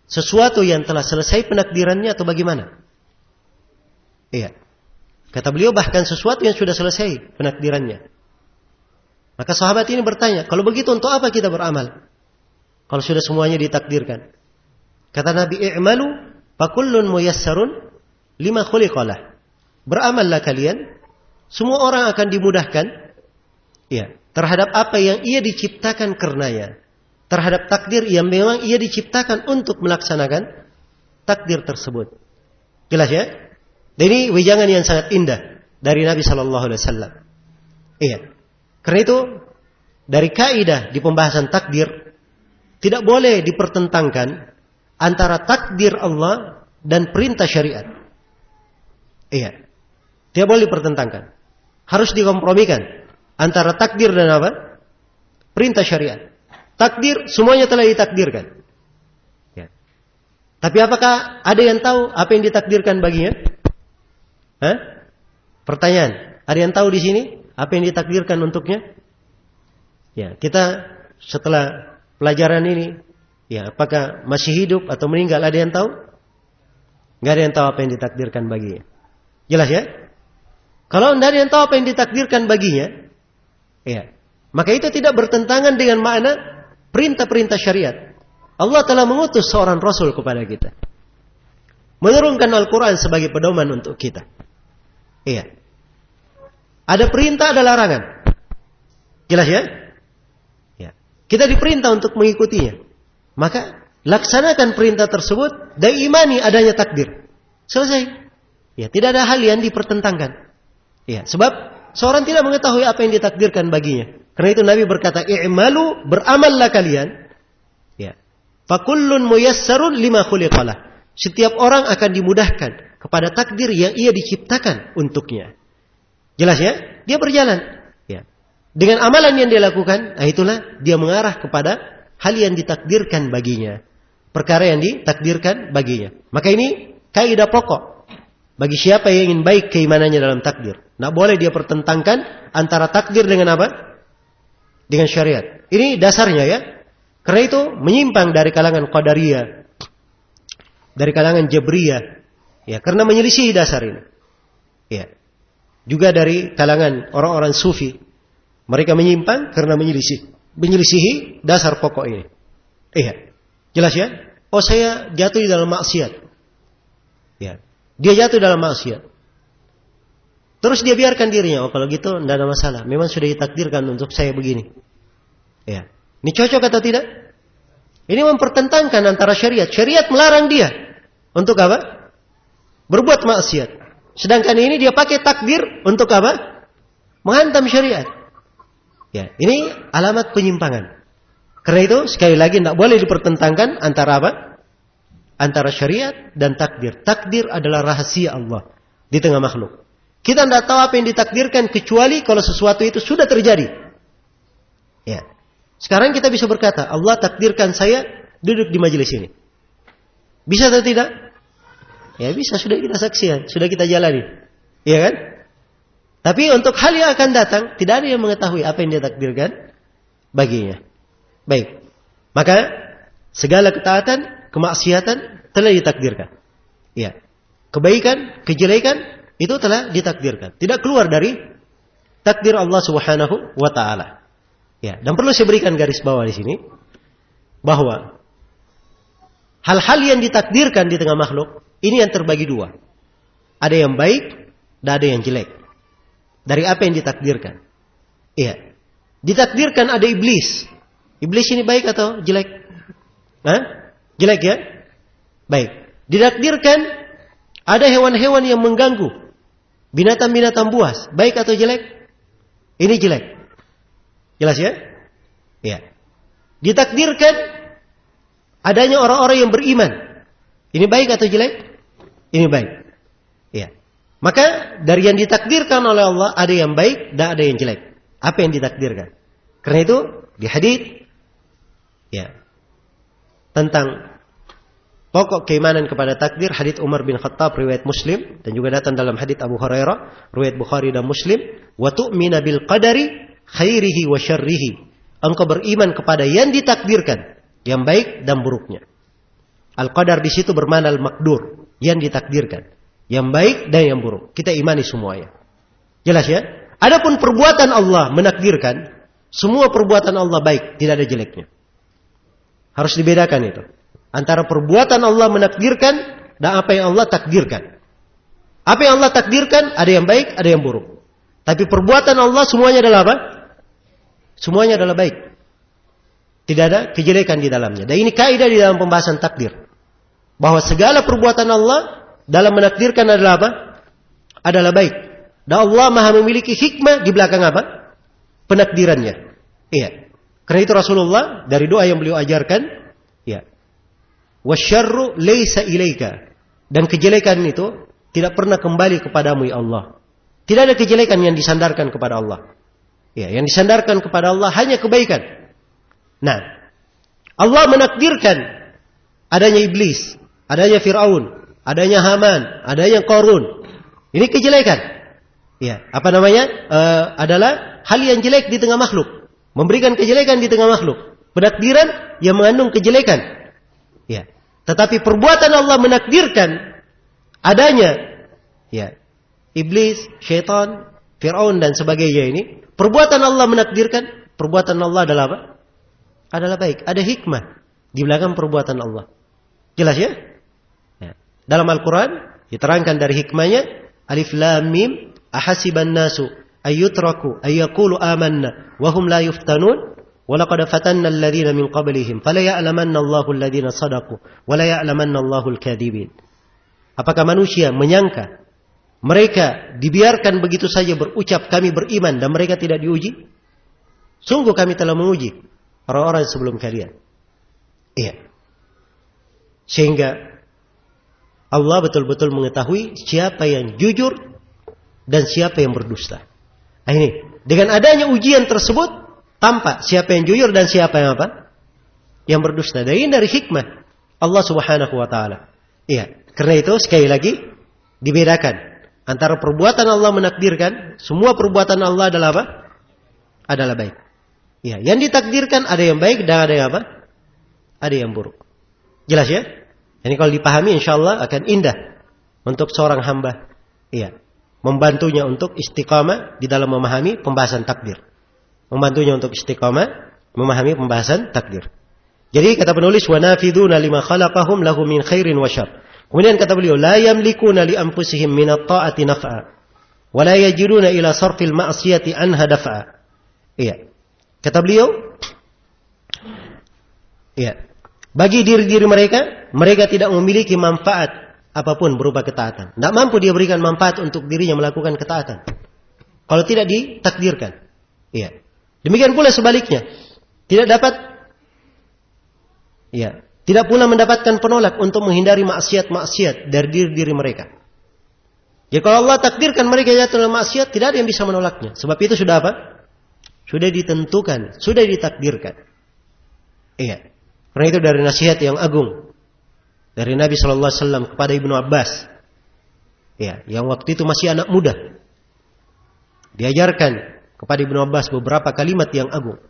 sesuatu yang telah selesai penakdirannya atau bagaimana? Iya. Kata beliau, bahkan sesuatu yang sudah selesai penakdirannya. Maka sahabat ini bertanya, kalau begitu untuk apa kita beramal? Kalau sudah semuanya ditakdirkan. Kata Nabi, i'malu fakullun muyassarun lima khuliqalah. Beramallah kalian, semua orang akan dimudahkan, ya, terhadap apa yang ia diciptakan karenanya. Terhadap takdir yang memang ia diciptakan untuk melaksanakan takdir tersebut. Jelas ya? Dan ini wejangan yang sangat indah dari Nabi sallallahu alaihi wasallam. Iya. Karena itu dari kaidah di pembahasan takdir tidak boleh dipertentangkan antara takdir Allah dan perintah syariat. Iya. Tidak boleh dipertentangkan. Harus dikompromikan antara takdir dan apa? Perintah syariat. Takdir semuanya telah ditakdirkan. Ya. Tapi apakah ada yang tahu apa yang ditakdirkan baginya? Hah? Pertanyaan, ada yang tahu di sini apa yang ditakdirkan untuknya? Ya, kita setelah pelajaran ini, ya, apakah masih hidup atau meninggal, ada yang tahu? Enggak ada yang tahu apa yang ditakdirkan baginya. Jelas ya? Kalau tidak ada yang tahu apa yang ditakdirkan baginya, ya, maka itu tidak bertentangan dengan makna perintah-perintah syariat. Allah telah mengutus seorang Rasul kepada kita, menurunkan Al-Quran sebagai pedoman untuk kita. Iya. Ada perintah, ada larangan. Jelas ya? Ya. Kita diperintah untuk mengikutinya. Maka laksanakan perintah tersebut dan imani adanya takdir. Selesai. Ya, tidak ada hal yang dipertentangkan. Ya, sebab seorang tidak mengetahui apa yang ditakdirkan baginya. Karena itu Nabi berkata, "I'malu, beramallah kalian." Ya. Fakullun muyassarun lima khuliqalah. Setiap orang akan dimudahkan kepada takdir yang ia diciptakan untuknya. Jelas ya? Dia berjalan. Ya. Dengan amalan yang dia lakukan, nah itulah dia mengarah kepada hal yang ditakdirkan baginya. Perkara yang ditakdirkan baginya. Maka ini kaidah pokok bagi siapa yang ingin baik keimanannya dalam takdir. Nah, boleh dia pertentangkan antara takdir dengan apa? Dengan syariat. Ini dasarnya ya. Karena itu menyimpang dari kalangan Qadariyah, dari kalangan Jabriyah, ya, karena menyelisihi dasar ini. Ya. Juga dari kalangan orang-orang Sufi, mereka menyimpang karena menyelisihi dasar pokok ini. Iya. Jelas ya? Oh, saya jatuh di dalam maksiat. Ya. Dia jatuh dalam maksiat. Terus dia biarkan dirinya. Oh, kalau gitu tidak ada masalah. Memang sudah ditakdirkan untuk saya begini. Ya. Ini cocok atau tidak? Ini mempertentangkan antara syariat. Syariat melarang dia untuk apa? Berbuat maksiat. Sedangkan ini dia pakai takdir untuk apa? Menghantam syariat. Ya, ini alamat penyimpangan. Karena itu sekali lagi tidak boleh dipertentangkan antara apa? Antara syariat dan takdir. Takdir adalah rahasia Allah di tengah makhluk. Kita tidak tahu apa yang ditakdirkan kecuali kalau sesuatu itu sudah terjadi. Ya. Sekarang kita bisa berkata, Allah takdirkan saya duduk di majelis ini. Bisa atau tidak? Ya bisa, sudah kita saksikan, sudah kita jalani. Iya kan? Tapi untuk hal yang akan datang, tidak ada yang mengetahui apa yang dia takdirkan baginya. Baik. Maka segala ketaatan, kemaksiatan telah ditakdirkan. Ya. Kebaikan, kejelekan itu telah ditakdirkan. Tidak keluar dari takdir Allah Subhanahu wa taala. Ya, dan perlu saya berikan garis bawah di sini bahwa hal-hal yang ditakdirkan di tengah makhluk ini yang terbagi dua. Ada yang baik dan ada yang jelek. Dari apa yang ditakdirkan? Iya. Ditakdirkan ada iblis. Iblis ini baik atau jelek? Hah? Jelek ya? Baik. Ditakdirkan ada hewan-hewan yang mengganggu. Binatang-binatang buas. Baik atau jelek? Ini jelek. Jelas ya? Iya. Ditakdirkan adanya orang-orang yang beriman. Ini baik atau jelek? Ini baik. Iya. Maka dari yang ditakdirkan oleh Allah ada yang baik dan ada yang jelek. Apa yang ditakdirkan? Karena itu di hadits ya tentang pokok keimanan kepada takdir, hadits Umar bin Khattab riwayat Muslim dan juga datang dalam hadits Abu Hurairah riwayat Bukhari dan Muslim, wa tu'mina bil qadari khairihi wa syarrihi. Engkau beriman kepada yang ditakdirkan, yang baik dan buruknya. Al-qadar di situ bermakna al-maqdur, yang ditakdirkan, yang baik dan yang buruk. Kita imani semuanya. Jelas ya? Adapun perbuatan Allah menakdirkan, semua perbuatan Allah baik, tidak ada jeleknya. Harus dibedakan itu. Antara perbuatan Allah menakdirkan dan apa yang Allah takdirkan. Apa yang Allah takdirkan, ada yang baik, ada yang buruk. Tapi perbuatan Allah semuanya adalah apa? Semuanya adalah baik. Tidak ada kejelekan di dalamnya. Dan ini kaidah di dalam pembahasan takdir. Bahwa segala perbuatan Allah dalam menakdirkan adalah apa? Adalah baik. Dan Allah Maha memiliki hikmah di belakang apa? Penakdirannya. Iya. Karena itu Rasulullah dari doa yang beliau ajarkan, ya. Wasyarru laysa ilaika. Dan kejelekan itu tidak pernah kembali kepadamu ya Allah. Tidak ada kejelekan yang disandarkan kepada Allah. Ya, yang disandarkan kepada Allah hanya kebaikan. Nah, Allah menakdirkan adanya iblis, adanya Fir'aun, adanya Haman, adanya Qarun. Ini kejelekan. Ya, apa namanya? Adalah hal yang jelek di tengah makhluk. Memberikan kejelekan di tengah makhluk. Penakdiran yang mengandung kejelekan. Ya. Tetapi perbuatan Allah menakdirkan adanya ya, iblis, syaitan, Fir'aun dan sebagainya ini. Perbuatan Allah menakdirkan, perbuatan Allah adalah apa? Adalah baik. Ada hikmah di belakang perbuatan Allah. Jelas ya? Ya. Dalam Al-Quran diterangkan dari hikmahnya, Alif Lam Mim, ahasiban nasu ayyutraku ayyaqulu amanna wa hum la yuftanun wa laqad fatanna alladhina min qablihim fala ya'lamanna Allahu alladhina sadaqu wa la ya'lamanna Allahu al-kadhibin. Apakah manusia menyangka mereka dibiarkan begitu saja berucap kami beriman dan mereka tidak diuji? Sungguh kami telah menguji orang-orang sebelum kalian. Iya. Sehingga Allah betul-betul mengetahui siapa yang jujur dan siapa yang berdusta. Nah ini, dengan adanya ujian tersebut, tampak siapa yang jujur dan siapa yang apa? Yang berdusta. Dan ini dari hikmah Allah Subhanahu wa taala. Iya, karena itu sekali lagi dibedakan antara perbuatan Allah menakdirkan, semua perbuatan Allah adalah apa? Adalah baik. Iya, yang ditakdirkan ada yang baik dan ada yang apa? Ada yang buruk. Jelas ya? Ini kalau dipahami insyaallah akan indah untuk seorang hamba. Iya. Membantunya untuk istiqamah di dalam memahami pembahasan takdir. Membantunya untuk istiqamah memahami pembahasan takdir. Jadi kata penulis wa nafiduna lima khalaqahum lahu min khairin wa syarr. Kemudian kata beliau la yamlikuna li anfusihim min at-ta'ati naf'a wa la yajiduna ila sarfil ma'siyati anha daf'a. Iya. Kata beliau iya. Bagi diri-diri mereka tidak memiliki manfaat apapun berupa ketaatan. Tidak mampu dia berikan manfaat untuk dirinya melakukan ketaatan. Kalau tidak ditakdirkan. Iya. Demikian pula sebaliknya. Tidak dapat. Iya. Tidak pula mendapatkan penolak untuk menghindari maksiat-maksiat dari diri-diri mereka. Jadi kalau Allah takdirkan mereka jatuh dalam maksiat, tidak ada yang bisa menolaknya. Sebab itu sudah apa? Sudah ditentukan. Sudah ditakdirkan. Iya. Karena itu dari nasihat yang agung dari Nabi Sallallahu Alaihi Wasallam kepada Ibnu Abbas, ya, yang waktu itu masih anak muda, diajarkan kepada Ibnu Abbas beberapa kalimat yang agung.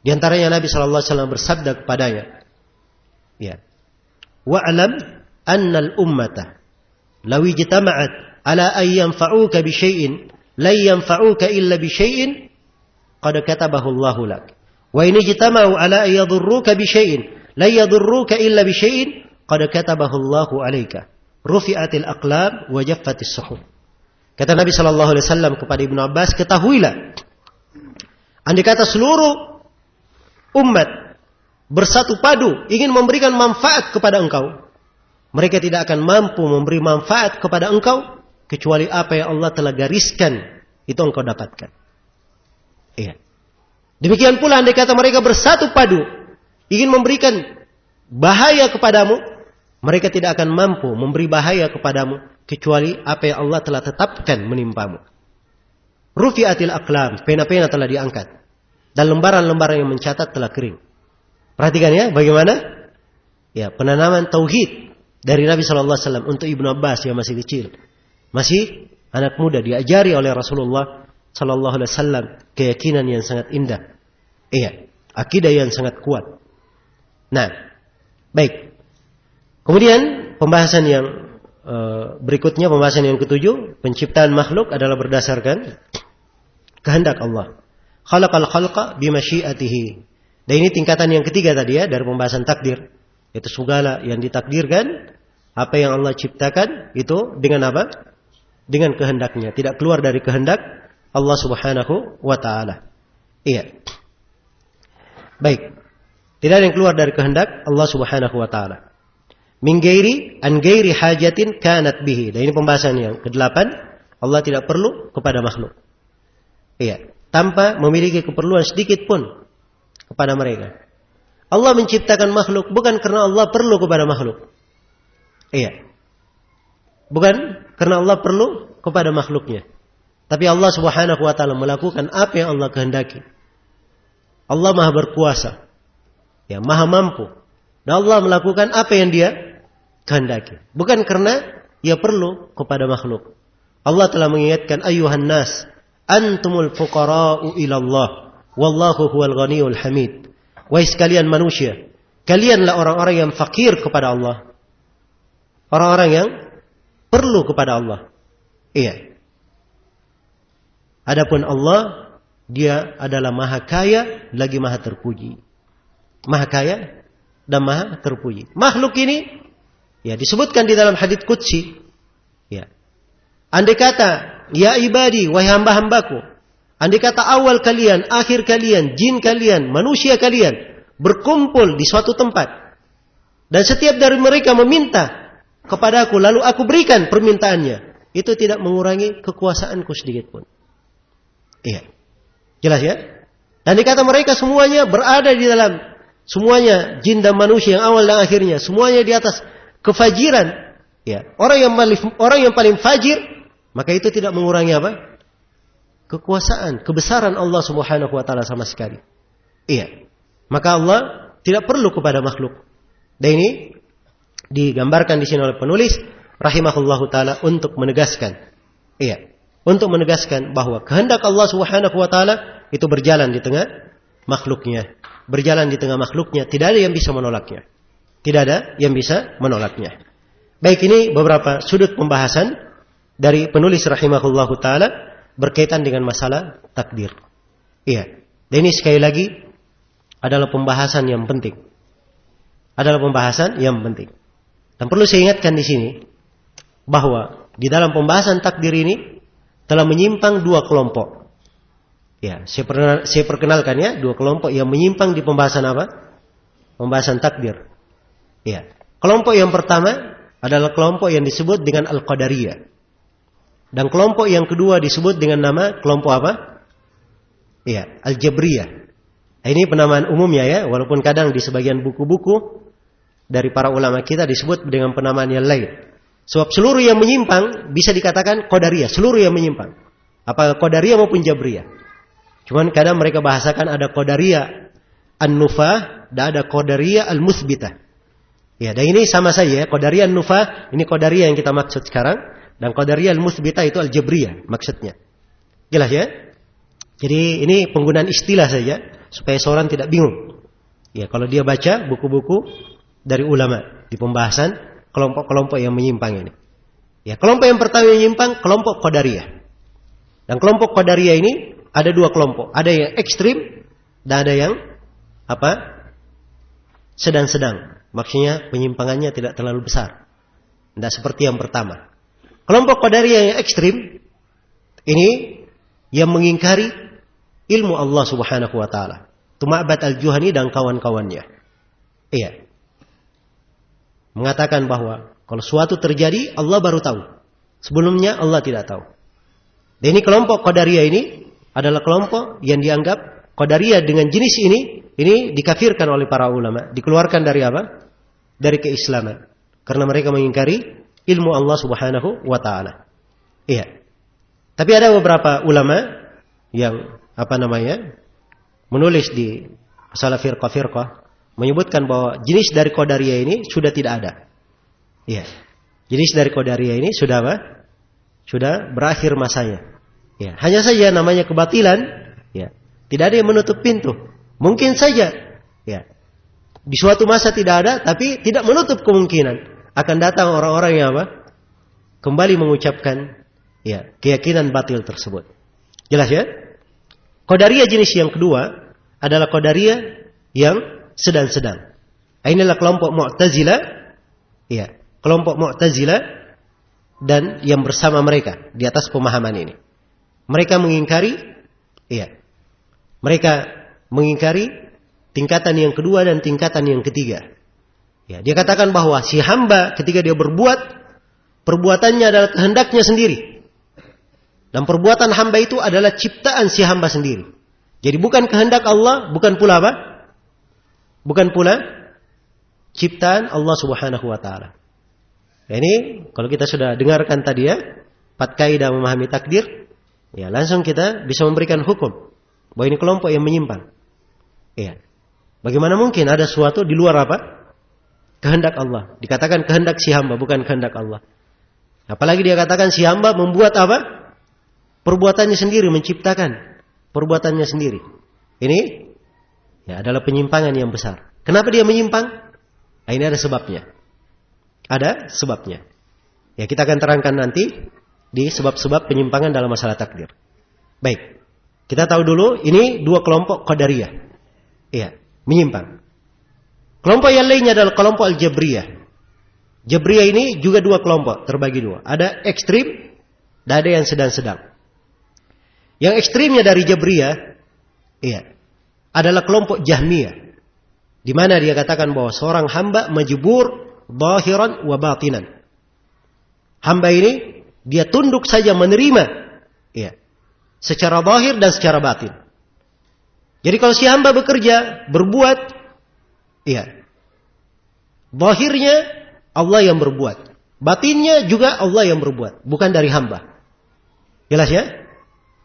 Di antaranya Nabi Sallallahu Alaihi Wasallam bersabda kepadanya, ya, wa'lam annal ummata law ijtama'at ala an yanfa'uka bi syai'in la yanfa'uka illa bi syai'in qad katabahu Allahu lak. Wa in ijtama'u ala an yadhurruka bi syai'in la yadhurruka illa bi syai'in qad katabahu Allahu 'alaika. Rufi'atil aqlam wa jaffatis suhuf. Kata Nabi sallallahu alaihi wasallam kepada Ibnu Abbas, ketahuilah, andai kata seluruh umat bersatu padu ingin memberikan manfaat kepada engkau, mereka tidak akan mampu memberi manfaat kepada engkau kecuali apa yang Allah telah gariskan itu engkau dapatkan. Iya. Demikian pula andai kata mereka bersatu padu ingin memberikan bahaya kepadamu, mereka tidak akan mampu memberi bahaya kepadamu kecuali apa yang Allah telah tetapkan menimpamu. Rufi'atil aqlam, pena-pena telah diangkat dan lembaran-lembaran yang mencatat telah kering. Perhatikan ya bagaimana ya penanaman tauhid dari Nabi sallallahu alaihi wasallam untuk Ibnu Abbas yang masih kecil. Masih anak muda, diajari oleh Rasulullah sallallahu alaihi wasallam keyakinan yang sangat indah. Iya, akidah yang sangat kuat. Nah, baik. Kemudian pembahasan yang berikutnya, pembahasan yang ketujuh, penciptaan makhluk adalah berdasarkan kehendak Allah. Khalaqal khalqa bimasyiatihi. Dan ini tingkatan yang ketiga tadi ya dari pembahasan takdir. Itu segala yang ditakdirkan, apa yang Allah ciptakan itu dengan apa? Dengan kehendaknya, tidak keluar dari kehendak Allah Subhanahu wa taala. Iya. Baik. Tidak ada yang keluar dari kehendak Allah Subhanahu wa taala. Min ghairi an ghairi hajatin kanat bihi. Dan ini pembahasan yang ke-8, Allah tidak perlu kepada makhluk. Iya, tanpa memiliki keperluan sedikit pun kepada mereka. Allah menciptakan makhluk bukan karena Allah perlu kepada makhluk. Iya. Bukan karena Allah perlu kepada makhluknya. Tapi Allah Subhanahu wa taala melakukan apa yang Allah kehendaki. Allah Maha berkuasa. Ya, Maha mampu. Dan Allah melakukan apa yang Dia kehendaki. Bukan karena Ia perlu kepada makhluk. Allah telah mengingatkan, ayyuhan nas, antumul fuqara'u ilallah, wallahu huwal ghaniyul hamid. Wahai sekalian manusia, kalianlah orang-orang yang fakir kepada Allah. Orang-orang yang perlu kepada Allah. Iya. Adapun Allah, Dia adalah Maha Kaya lagi Maha Terpuji. Maha Kaya dan Maha Terpuji. Makhluk ini ya disebutkan di dalam hadits qudsi. Ya. Andai kata, ya ibadi, wahai hamba-hambaku, andai kata awal kalian, akhir kalian, jin kalian, manusia kalian berkumpul di suatu tempat dan setiap dari mereka meminta kepadaku lalu aku berikan permintaannya, itu tidak mengurangi kekuasaanku sedikit pun. Iya. Jelas ya? Dan dikata mereka semuanya berada di dalam, semuanya jin dan manusia yang awal dan akhirnya semuanya di atas kefajiran. Ya, orang yang paling fajir, maka itu tidak mengurangi apa? Kekuasaan, kebesaran Allah Subhanahu wa taala sama sekali. Iya. Maka Allah tidak perlu kepada makhluk. Dan ini digambarkan di sini oleh penulis rahimahullahu taala untuk menegaskan. Iya, untuk menegaskan bahwa kehendak Allah Subhanahu wa taala itu berjalan di tengah makhluknya. Berjalan di tengah makhluknya, tidak ada yang bisa menolaknya. Tidak ada yang bisa menolaknya. Baik, ini beberapa sudut pembahasan dari penulis rahimahullahu taala berkaitan dengan masalah takdir. Iya. Dan ini sekali lagi adalah pembahasan yang penting. Adalah pembahasan yang penting. Dan perlu saya ingatkan di sini bahwa di dalam pembahasan takdir ini telah menyimpang dua kelompok. Ya, saya perkenalkan ya, dua kelompok yang menyimpang di pembahasan apa? Pembahasan takdir. Ya. Kelompok yang pertama adalah kelompok yang disebut dengan Al-Qadariyah. Dan kelompok yang kedua disebut dengan nama kelompok apa? Ya, Al-Jabriyah. Nah, ini penamaan umumnya ya, walaupun kadang di sebagian buku-buku dari para ulama kita disebut dengan penamaan yang lain. Sebab seluruh yang menyimpang bisa dikatakan Qadariyah, seluruh yang menyimpang. Apa Qadariyah maupun Jabriyah. Cuman kadang mereka bahasakan ada Qadariyah An-Nufah dan ada Qadariyah Al-Muthbitah. Ya, dan ini sama saja ya, Qadariyah An-Nufah, ini Qadariyah yang kita maksud sekarang, dan Qadariyah Al-Muthbitah itu Al-Jabriyah maksudnya. Jelas ya? Jadi ini penggunaan istilah saja supaya seorang tidak bingung. Ya, kalau dia baca buku-buku dari ulama di pembahasan kelompok-kelompok yang menyimpang ini. Ya, kelompok yang pertama yang menyimpang kelompok Qadariyah. Dan kelompok Qadariyah ini ada dua kelompok, ada yang ekstrim dan ada yang sedang-sedang. Maksudnya penyimpangannya tidak terlalu besar. Tidak seperti yang pertama. Kelompok Qadariyah yang ekstrim ini yang mengingkari ilmu Allah Subhanahu wa taala. Itu Ma'bad al-Juhani dan kawan-kawannya. Iya. Mengatakan bahwa kalau suatu terjadi Allah baru tahu. Sebelumnya Allah tidak tahu. Dan ini kelompok Qadariyah ini adalah kelompok yang dianggap Qadariyah dengan jenis ini dikafirkan oleh para ulama, dikeluarkan dari apa? Dari keislaman. Karena mereka mengingkari ilmu Allah Subhanahu wa taala. Iya. Tapi ada beberapa ulama yang menulis di masalah firqah menyebutkan bahwa jenis dari Qadariyah ini sudah tidak ada. Iya. Jenis dari Qadariyah ini sudah apa? Sudah berakhir masanya. Ya, hanya saja namanya kebatilan, ya. Tidak ada yang menutup pintu. Mungkin saja, ya. Di suatu masa tidak ada, tapi tidak menutup kemungkinan akan datang orang-orang yang apa? Kembali mengucapkan ya, keyakinan batil tersebut. Jelas ya? Qadariyah jenis yang kedua adalah Qadariyah yang sedang-sedang. Inilah kelompok Mu'tazilah, ya, kelompok Mu'tazilah dan yang bersama mereka di atas pemahaman ini. Mereka mengingkari, ya, mereka mengingkari tingkatan yang kedua dan tingkatan yang ketiga. Ya, dia katakan bahwa si hamba ketika dia berbuat, perbuatannya adalah kehendaknya sendiri. Dan perbuatan hamba itu adalah ciptaan si hamba sendiri. Jadi bukan kehendak Allah, bukan pula apa? Bukan pula ciptaan Allah Subhanahu wa taala. Ya, ini kalau kita sudah dengarkan tadi ya, 4 kaidah memahami takdir, ya langsung kita bisa memberikan hukum bahwa ini kelompok yang menyimpang. Ya. Bagaimana mungkin ada sesuatu di luar apa? Kehendak Allah. Dikatakan kehendak si hamba, bukan kehendak Allah. Apalagi dia katakan si hamba membuat apa? Perbuatannya sendiri, menciptakan perbuatannya sendiri. Ini ya adalah penyimpangan yang besar. Kenapa dia menyimpang? Nah, ini ada sebabnya. Ada sebabnya. Ya, kita akan terangkan nanti di sebab-sebab penyimpangan dalam masalah takdir. Baik. Kita tahu dulu ini dua kelompok Qadariyah. Iya, menyimpang. Kelompok yang lainnya adalah kelompok Al-Jabriyah. Jabriyah ini juga dua kelompok, terbagi dua. Ada ekstrim dan ada yang sedang-sedang. Yang ekstrimnya dari Jabriyah, iya, adalah kelompok Jahmiyah. Di mana dia katakan bahwa seorang hamba majbur zahiran wa batinan. Hamba ini dia tunduk saja menerima, iya, secara zahir dan secara batin. Jadi kalau si hamba bekerja, berbuat, iya, zahirnya Allah yang berbuat, batinnya juga Allah yang berbuat, bukan dari hamba. Jelas ya?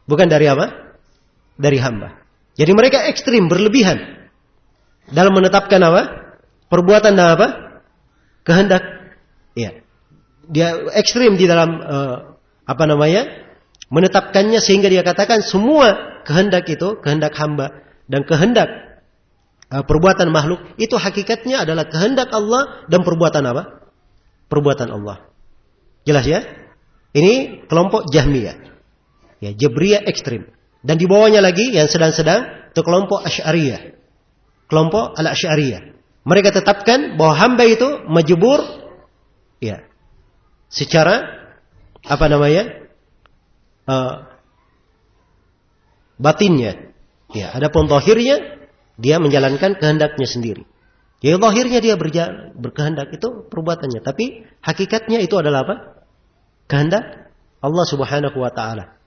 Bukan dari apa? Dari hamba. Jadi mereka ekstrim, berlebihan dalam menetapkan apa? Perbuatan dan apa? Kehendak. Iya. Dia ekstrim di dalam menetapkannya sehingga dia katakan semua kehendak itu, kehendak hamba dan kehendak perbuatan makhluk itu hakikatnya adalah kehendak Allah dan perbuatan apa? Perbuatan Allah. Jelas ya? Ini kelompok Jahmiyah. Ya, Jabriyah ekstrim. Dan di bawahnya lagi yang sedang-sedang itu kelompok Asy'ariyah. Kelompok Al-Asy'ariyah. Mereka tetapkan bahwa hamba itu majbur ya, secara batinnya. Ya, adapun zahirnya dia menjalankan kehendaknya sendiri. Ya, zahirnya dia berkehendak itu perbuatannya, tapi hakikatnya itu adalah apa? Kehendak Allah Subhanahu wa taala.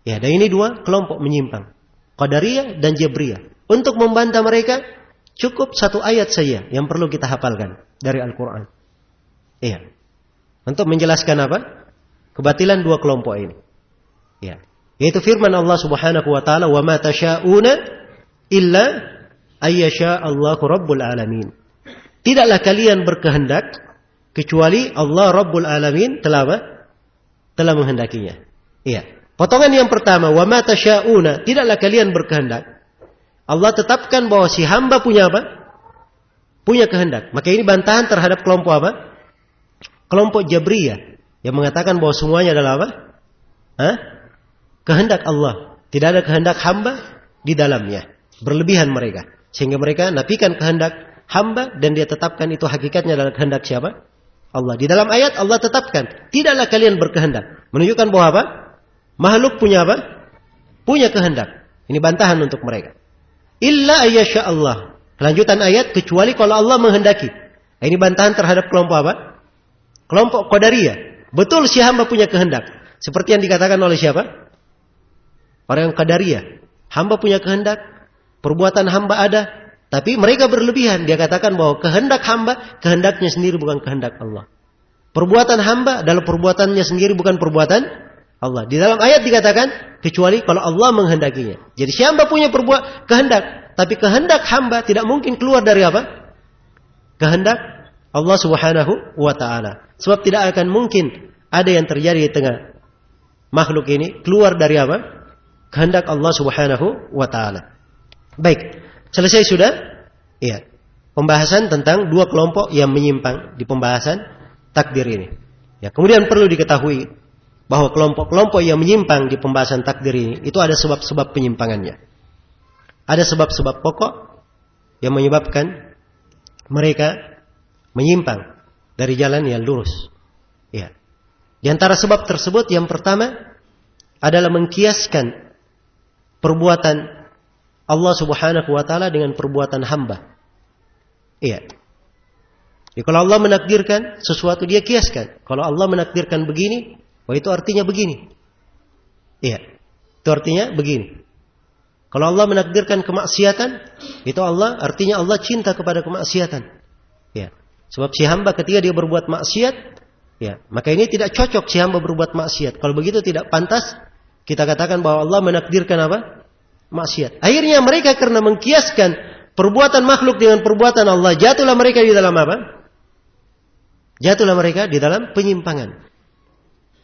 Ya, dan ini dua kelompok menyimpang, Qadariyah dan Jabriyah. Untuk membantah mereka cukup satu ayat saja yang perlu kita hafalkan dari Al-Quran. Iya. Untuk menjelaskan apa? Kebatilan dua kelompok ini. Ya. Yaitu firman Allah Subhanahu wa taala, "Wa ma tasyauna illa ayyasha Allahu rabbul alamin." Tidaklah kalian berkehendak kecuali Allah Rabbul Alamin telah menghendakinya. Iya. Potongan yang pertama, wa ma tasyauna, tidaklah kalian berkehendak. Allah tetapkan bahwa si hamba punya apa? Punya kehendak. Maka ini bantahan terhadap kelompok apa? kelompok Jabriyah yang mengatakan bahwa semuanya adalah apa? Kehendak Allah. Tidak ada kehendak hamba di dalamnya. Berlebihan mereka. Sehingga mereka nafikan kehendak hamba dan dia tetapkan itu hakikatnya adalah kehendak siapa? Allah. Di dalam ayat Allah tetapkan, tidaklah kalian berkehendak. Menunjukkan bahwa apa? Makhluk punya apa? Punya kehendak. Ini bantahan untuk mereka. Illa ayyasha Allah. Kelanjutan ayat, kecuali kalau Allah menghendaki. Ini bantahan terhadap kelompok apa? Kelompok Qadariyah. Betul si hamba punya kehendak. Seperti yang dikatakan oleh siapa? Orang yang Qadariyah. Hamba punya kehendak. Perbuatan hamba ada. Tapi mereka berlebihan. Dia katakan bahwa kehendak hamba, kehendaknya sendiri bukan kehendak Allah. Perbuatan hamba adalah perbuatannya sendiri bukan perbuatan Allah. Di dalam ayat dikatakan, kecuali kalau Allah menghendakinya. Jadi si hamba punya kehendak. Tapi kehendak hamba tidak mungkin keluar dari apa? Kehendak Allah subhanahu wa ta'ala. Sebab tidak akan mungkin ada yang terjadi di tengah makhluk ini keluar dari apa? Kehendak Allah subhanahu wa ta'ala. Baik, selesai sudah? Iya. Pembahasan tentang dua kelompok yang menyimpang di pembahasan takdir ini. Ya, kemudian perlu diketahui bahwa kelompok-kelompok yang menyimpang di pembahasan takdir ini itu ada sebab-sebab penyimpangannya. Ada sebab-sebab pokok yang menyebabkan mereka menyimpang dari jalan yang lurus. Ya. Di antara sebab tersebut yang pertama adalah mengkiaskan perbuatan Allah subhanahu wa ta'ala dengan perbuatan hamba. Iya. Jadi kalau Allah menakdirkan sesuatu dia kiaskan. Kalau Allah menakdirkan begini, wah itu artinya begini. Iya. Itu artinya begini. Kalau Allah menakdirkan kemaksiatan, itu artinya Allah cinta kepada kemaksiatan. Ya. Sebab si hamba ketika dia berbuat maksiat, ya, maka ini tidak cocok si hamba berbuat maksiat. Kalau begitu tidak pantas kita katakan bahwa Allah menakdirkan apa? Maksiat. Akhirnya mereka karena mengkiaskan perbuatan makhluk dengan perbuatan Allah, jatuhlah mereka di dalam apa? Jatuhlah mereka di dalam penyimpangan.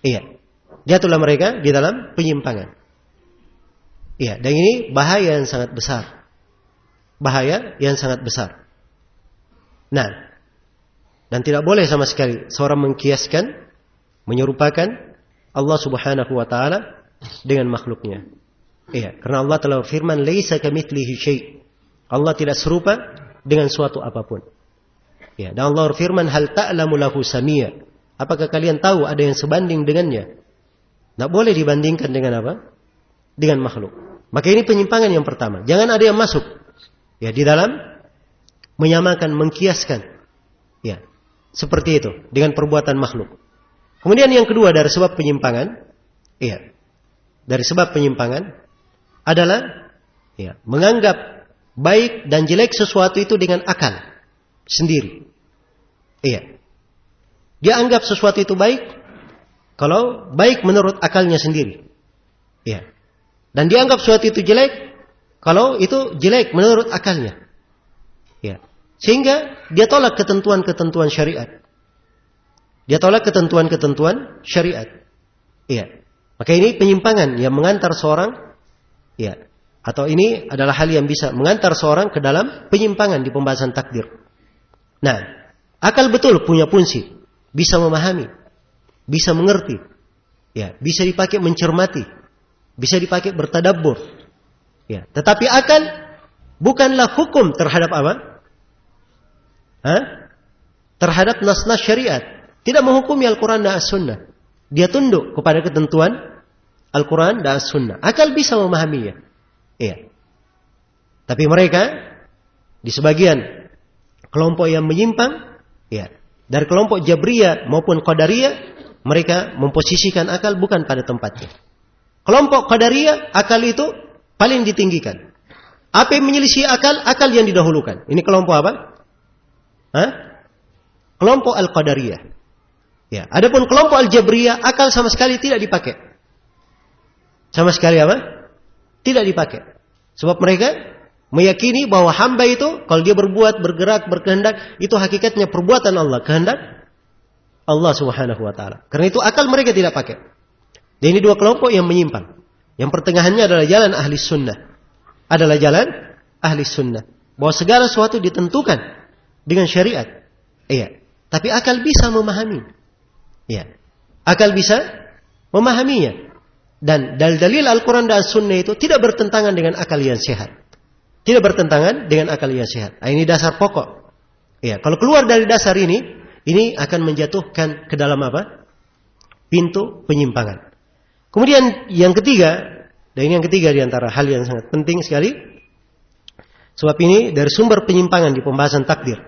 Iya. Jatuhlah mereka di dalam penyimpangan. Iya, dan ini bahaya yang sangat besar. Bahaya yang sangat besar. Nah, dan tidak boleh sama sekali seorang mengkiaskan, menyerupakan Allah subhanahu wa ta'ala dengan makhluknya. Iya, karena Allah telah firman, "Laisa kamitslihi syai'." Allah tidak serupa dengan suatu apapun. Ya, dan Allah firman, "Hal ta'lamu lahu samia?" Apakah kalian tahu ada yang sebanding dengannya? Tidak boleh dibandingkan dengan apa? Dengan makhluk. Maka ini penyimpangan yang pertama. Jangan ada yang masuk ya di dalam menyamakan, mengkiaskan. Ya, seperti itu dengan perbuatan makhluk. Kemudian yang kedua dari sebab penyimpangan, ya, dari sebab penyimpangan adalah ya, menganggap baik dan jelek sesuatu itu dengan akal sendiri. Iya. Dia anggap sesuatu itu baik kalau baik menurut akalnya sendiri. Iya. Dan dia anggap sesuatu itu jelek kalau itu jelek menurut akalnya. Ya. Sehingga dia tolak ketentuan-ketentuan syariat. Dia tolak ketentuan-ketentuan syariat. Iya. Maka ini penyimpangan yang mengantar seorang, ya, atau ini adalah hal yang bisa mengantar seorang ke dalam penyimpangan di pembahasan takdir. Nah, akal betul punya fungsi, bisa memahami, bisa mengerti, ya, bisa dipakai mencermati, bisa dipakai bertadabbur. Ya, tetapi akal bukanlah hukum terhadap apa? Terhadap nas-nas syariat. Tidak menghukumi Al-Quran dan As-Sunnah. Dia tunduk kepada ketentuan Al-Quran dan As-Sunnah. Akal bisa memahaminya. Iya. Tapi mereka di sebagian kelompok yang menyimpang, ya, dari kelompok Jabriyah maupun Qadariyah, mereka memposisikan akal bukan pada tempatnya. Kelompok Qadariyah, akal itu paling ditinggikan. Apa yang menyelisih akal, akal yang didahulukan. Ini kelompok apa? Kelompok Al-Qadariyah. Ya, adapun kelompok Al-Jabriyah, akal sama sekali tidak dipakai. Sama sekali apa? Tidak dipakai. Sebab mereka meyakini bahwa hamba itu kalau dia berbuat, bergerak, berkehendak, itu hakikatnya perbuatan Allah, kehendak Allah Subhanahu wa taala. Karena itu akal mereka tidak pakai. Dan ini dua kelompok yang menyimpang. Yang pertengahannya adalah jalan ahli sunnah. Adalah jalan ahli sunnah. Bahwa segala sesuatu ditentukan dengan syariat. Iya. Tapi akal bisa memahami. Ya. Akal bisa memahaminya. Dan dalil Al-Quran dan Sunnah itu tidak bertentangan dengan akal yang sehat. Tidak bertentangan dengan akal yang sehat. Nah, ini dasar pokok. Ya, kalau keluar dari dasar ini akan menjatuhkan ke dalam apa? Pintu penyimpangan. Kemudian yang ketiga, dan ini yang ketiga di antara hal yang sangat penting sekali. Sebab ini dari sumber penyimpangan di pembahasan takdir.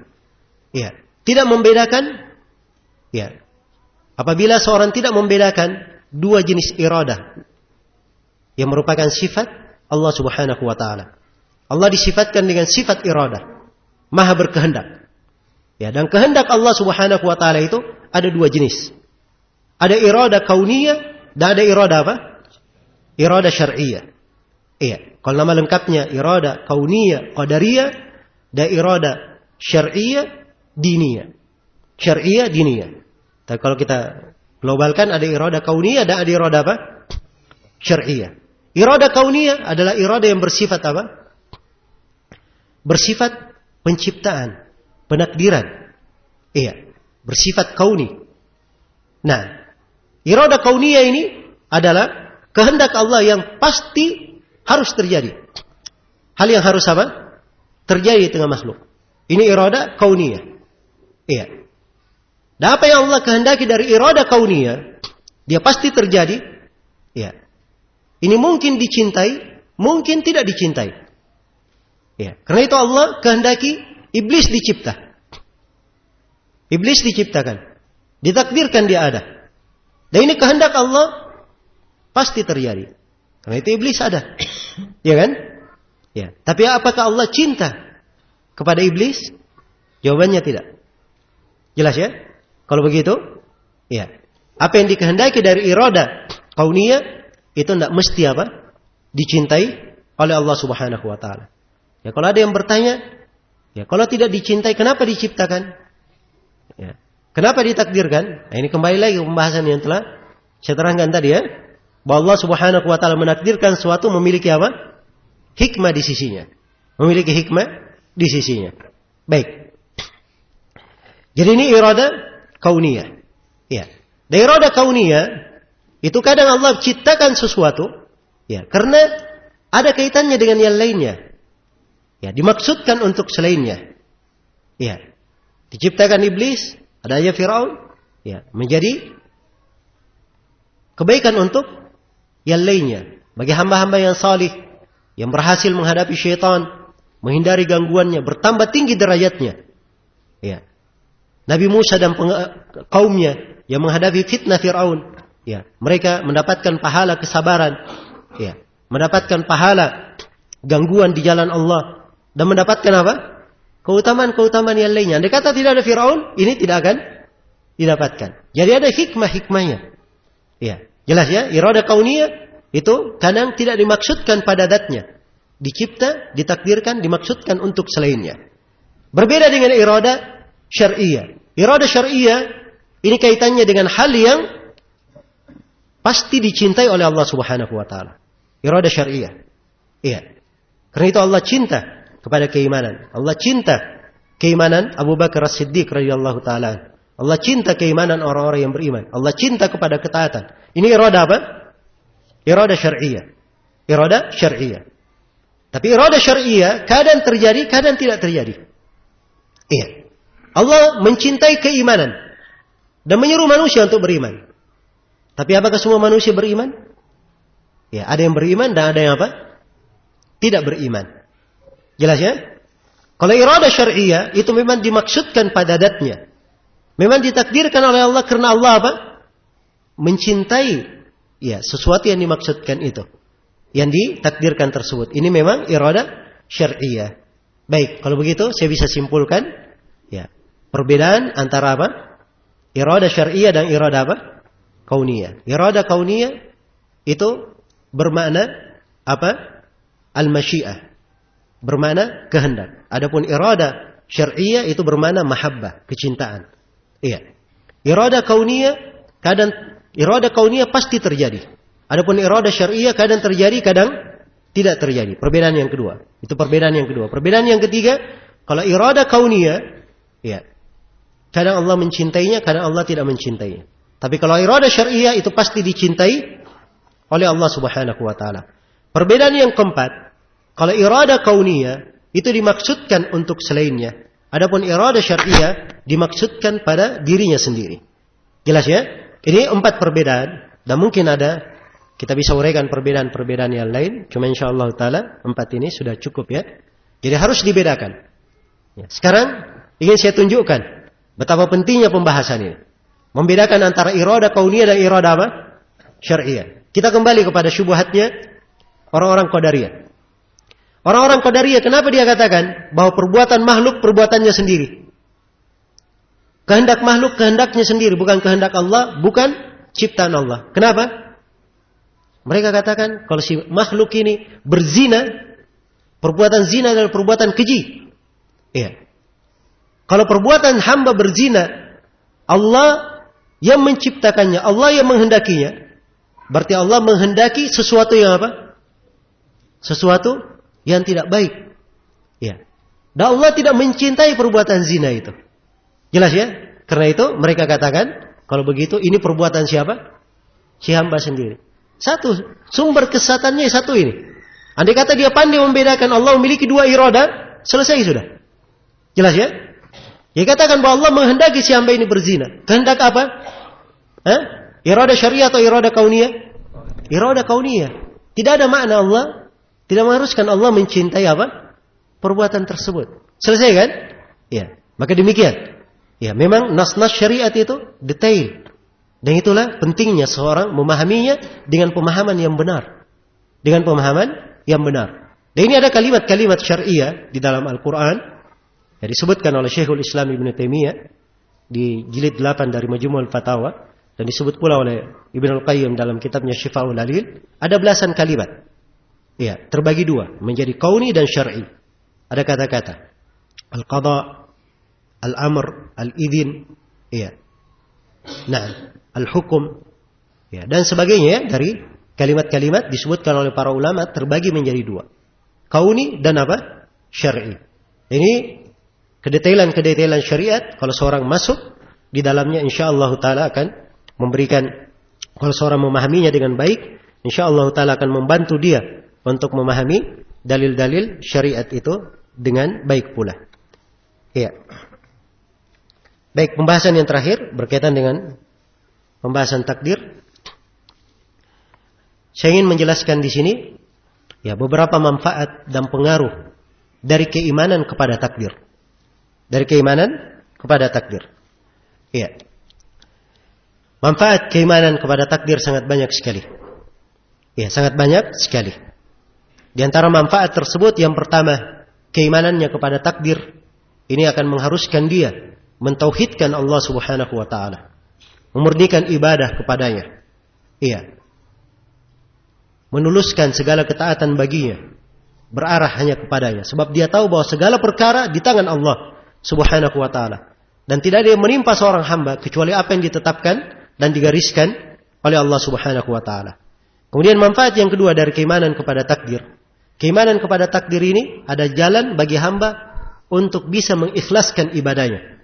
Ya, tidak membedakan. Ya, apabila seorang tidak membedakan dua jenis iradah yang merupakan sifat Allah Subhanahu wa taala. Allah disifatkan dengan sifat iradah, Maha berkehendak. Ya, dan kehendak Allah Subhanahu wa taala itu ada dua jenis. Ada iradah kauniyah dan ada iradah apa? Iradah syar'iyah. Iya, kalau nama lengkapnya iradah kauniyah qadariyah dan iradah syar'iyah diniyah. Syar'iyah diniyah. Tapi kalau kita globalkan ada iradah kauniyah dan ada iradah apa? Syar'iyah. Iradah kauniyah adalah iradah yang bersifat apa? Bersifat penciptaan, penakdiran. Iya, bersifat kauni. Nah, iradah kauniyah ini adalah kehendak Allah yang pasti harus terjadi. Hal yang harus apa? Terjadi di tengah makhluk. Ini iradah kauniyah. Iya. Dan apa yang Allah kehendaki dari iradah kauniyah, dia pasti terjadi. Ya. Ini mungkin dicintai, mungkin tidak dicintai. Ya. Karena itu Allah kehendaki iblis dicipta. Iblis diciptakan. Ditakdirkan dia ada. Dan ini kehendak Allah pasti terjadi. Karena itu iblis ada. Ya kan? Ya. Tapi apakah Allah cinta kepada iblis? Jawabannya tidak. Jelas ya? Kalau begitu, ya. Apa yang dikehendaki dari iradah kauniyah itu tidak mesti apa? Dicintai oleh Allah Subhanahu wa taala. Ya, kalau ada yang bertanya, ya, kalau tidak dicintai kenapa diciptakan? Ya. Kenapa ditakdirkan? Nah, ini kembali lagi pembahasan yang telah saya terangkan tadi ya. Bahwa Allah Subhanahu wa taala menakdirkan sesuatu memiliki apa? Hikmah di sisinya. Memiliki hikmah di sisinya. Baik. Jadi ini iradah kauniyah. Ya. Dan iradah kauniyah itu kadang Allah ciptakan sesuatu ya, karena ada kaitannya dengan yang lainnya. Ya, dimaksudkan untuk selainnya. Ya. Diciptakan iblis, adanya Firaun, ya, menjadi kebaikan untuk yang lainnya. Bagi hamba-hamba yang salih, yang berhasil menghadapi syaitan, menghindari gangguannya, bertambah tinggi derajatnya. Ya. Nabi Musa dan kaumnya yang menghadapi fitnah Firaun, ya, mereka mendapatkan pahala kesabaran, ya, mendapatkan pahala gangguan di jalan Allah dan mendapatkan apa? Keutamaan-keutamaan yang lainnya. Andai kata tidak ada Firaun, ini tidak akan didapatkan. Jadi ada hikmah-hikmahnya. Ya, jelas ya, iradah kauniyah itu kadang tidak dimaksudkan pada zatnya. Dicipta, ditakdirkan, dimaksudkan untuk selainnya. Berbeda dengan iradah syar'iyah. Iradah syar'iyah ini kaitannya dengan hal yang pasti dicintai oleh Allah Subhanahu wa taala. Iradah syar'iyah. Iya. Karena itu Allah cinta kepada keimanan. Allah cinta keimanan Abu Bakar As-Siddiq radhiyallahu taala. Allah cinta keimanan orang-orang yang beriman. Allah cinta kepada ketaatan. Ini iradah apa? Iradah syar'iyah. Iradah syar'iyah. Tapi iradah syar'iyah kadang terjadi, kadang tidak terjadi. Iya. Allah mencintai keimanan dan menyuruh manusia untuk beriman. Tapi apakah semua manusia beriman? Ya, ada yang beriman dan ada yang apa? Tidak beriman. Jelas ya? Kalau iradah syar'iyah itu memang dimaksudkan pada zatnya. Memang ditakdirkan oleh Allah karena Allah apa? Mencintai ya sesuatu yang dimaksudkan itu. Yang ditakdirkan tersebut. Ini memang iradah syar'iyah. Baik, kalau begitu saya bisa simpulkan ya, perbedaan antara apa? Iradah syar'iyah dan iradah apa? Kauniyah. Iradah kauniyah itu bermakna apa? Al-masyiah. Bermakna kehendak. Adapun iradah syar'iyah itu bermakna mahabbah, kecintaan. Iya. Iradah kauniyah pasti terjadi. Adapun iradah syar'iyah kadang terjadi, kadang tidak terjadi. Perbedaan yang kedua. Itu perbedaan yang kedua. Perbedaan yang ketiga, kalau iradah kauniyah, ya, kadang Allah mencintainya, kadang Allah tidak mencintainya. Tapi kalau iradah syariah itu pasti dicintai oleh Allah Subhanahu wa taala. Perbedaan yang keempat, kalau iradah kauniyah itu dimaksudkan untuk selainnya. Adapun iradah syariah dimaksudkan pada dirinya sendiri. Jelas ya? Ini 4 perbedaan. Dan mungkin ada, kita bisa uraikan perbedaan-perbedaan yang lain. Cuma insyaAllah ta'ala 4 ini sudah cukup ya. Jadi harus dibedakan. Ya, sekarang ingin saya tunjukkan betapa pentingnya pembahasan ini. Membedakan antara iradah kauniyah dan iradah apa? Syariah. Kita kembali kepada syubhatnya orang-orang Qadariyah. Orang-orang Qadariyah, kenapa dia katakan bahwa perbuatan makhluk perbuatannya sendiri? Kehendak makhluk kehendaknya sendiri, bukan kehendak Allah, bukan ciptaan Allah. Kenapa? Mereka katakan kalau si makhluk ini berzina, perbuatan zina adalah perbuatan keji. Iya. Kalau perbuatan hamba berzina, Allah yang menciptakannya, Allah yang menghendakinya. Berarti Allah menghendaki sesuatu yang apa? Sesuatu yang tidak baik. Iya. Dan Allah tidak mencintai perbuatan zina itu. Jelas ya? Karena itu mereka katakan kalau begitu, ini perbuatan siapa? Si hamba sendiri. Satu, sumber kesesatannya satu ini. Andai kata dia pandai membedakan Allah memiliki 2 iradah, selesai sudah. Jelas ya? Dia katakan bahwa Allah menghendaki si hamba ini berzina. Kehendak apa? Iradah syariah atau iradah kauniyah? Iradah kauniyah. Tidak ada makna Allah, tidak mengharuskan Allah mencintai apa? Perbuatan tersebut. Selesai kan? Ya. Maka demikian. Ya, memang nas-nas syariat itu detail. Dan itulah pentingnya seorang memahaminya dengan pemahaman yang benar. Dengan pemahaman yang benar. Dan ini ada kalimat-kalimat syariah di dalam Al-Quran yang disebutkan oleh Syekhul Islam Ibn Taimiyah di jilid 8 dari Majmu'ul Fatawa dan disebut pula oleh Ibnu Al-Qayyim dalam kitabnya Syifa'ul Alil. Ada belasan kalimat. Ya, terbagi 2 menjadi kauni dan syar'i. Ada kata-kata al-qada, al-amr, al-idhin, ya. Nah, al-hukum, ya, dan sebagainya ya, dari kalimat-kalimat disebutkan oleh para ulama terbagi menjadi 2. Kauni dan apa? Syar'i. Ini kedetailan-kedetailan syariat kalau seorang masuk di dalamnya insyaallah taala akan memberikan, kalau seorang memahaminya dengan baik, insyaallah taala akan membantu dia untuk memahami dalil-dalil syariat itu dengan baik pula. Ya. Baik, pembahasan yang terakhir berkaitan dengan pembahasan takdir. Saya ingin menjelaskan di sini ya beberapa manfaat dan pengaruh dari keimanan kepada takdir. Dari keimanan kepada takdir. Ya. Manfaat keimanan kepada takdir sangat banyak sekali. Ya, sangat banyak sekali. Di antara manfaat tersebut yang pertama, keimanannya kepada takdir ini akan mengharuskan dia mentauhidkan Allah Subhanahu wa taala, memurnikan ibadah kepadanya. Iya. Menuluskan segala ketaatan baginya, berarah hanya kepadanya, sebab dia tahu bahwa segala perkara di tangan Allah Subhanahu wa taala dan tidak ada yang menimpa seorang hamba kecuali apa yang ditetapkan dan digariskan oleh Allah Subhanahu wa taala. Kemudian manfaat yang kedua dari keimanan kepada takdir. Keimanan kepada takdir ini ada jalan bagi hamba untuk bisa mengikhlaskan ibadahnya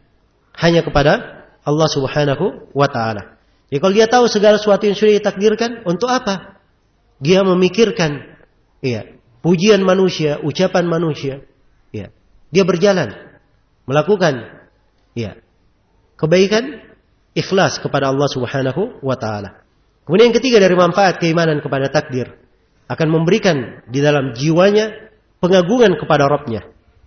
hanya kepada Allah Subhanahu wa taala. Jadi kalau dia tahu segala sesuatu yang sudah ditakdirkan, untuk apa dia memikirkan pujian manusia, ucapan manusia? Dia berjalan melakukan kebaikan, ikhlas kepada Allah Subhanahu wa taala. Kemudian yang ketiga dari manfaat keimanan kepada takdir, akan memberikan di dalam jiwanya pengagungan kepada Rabb-nya,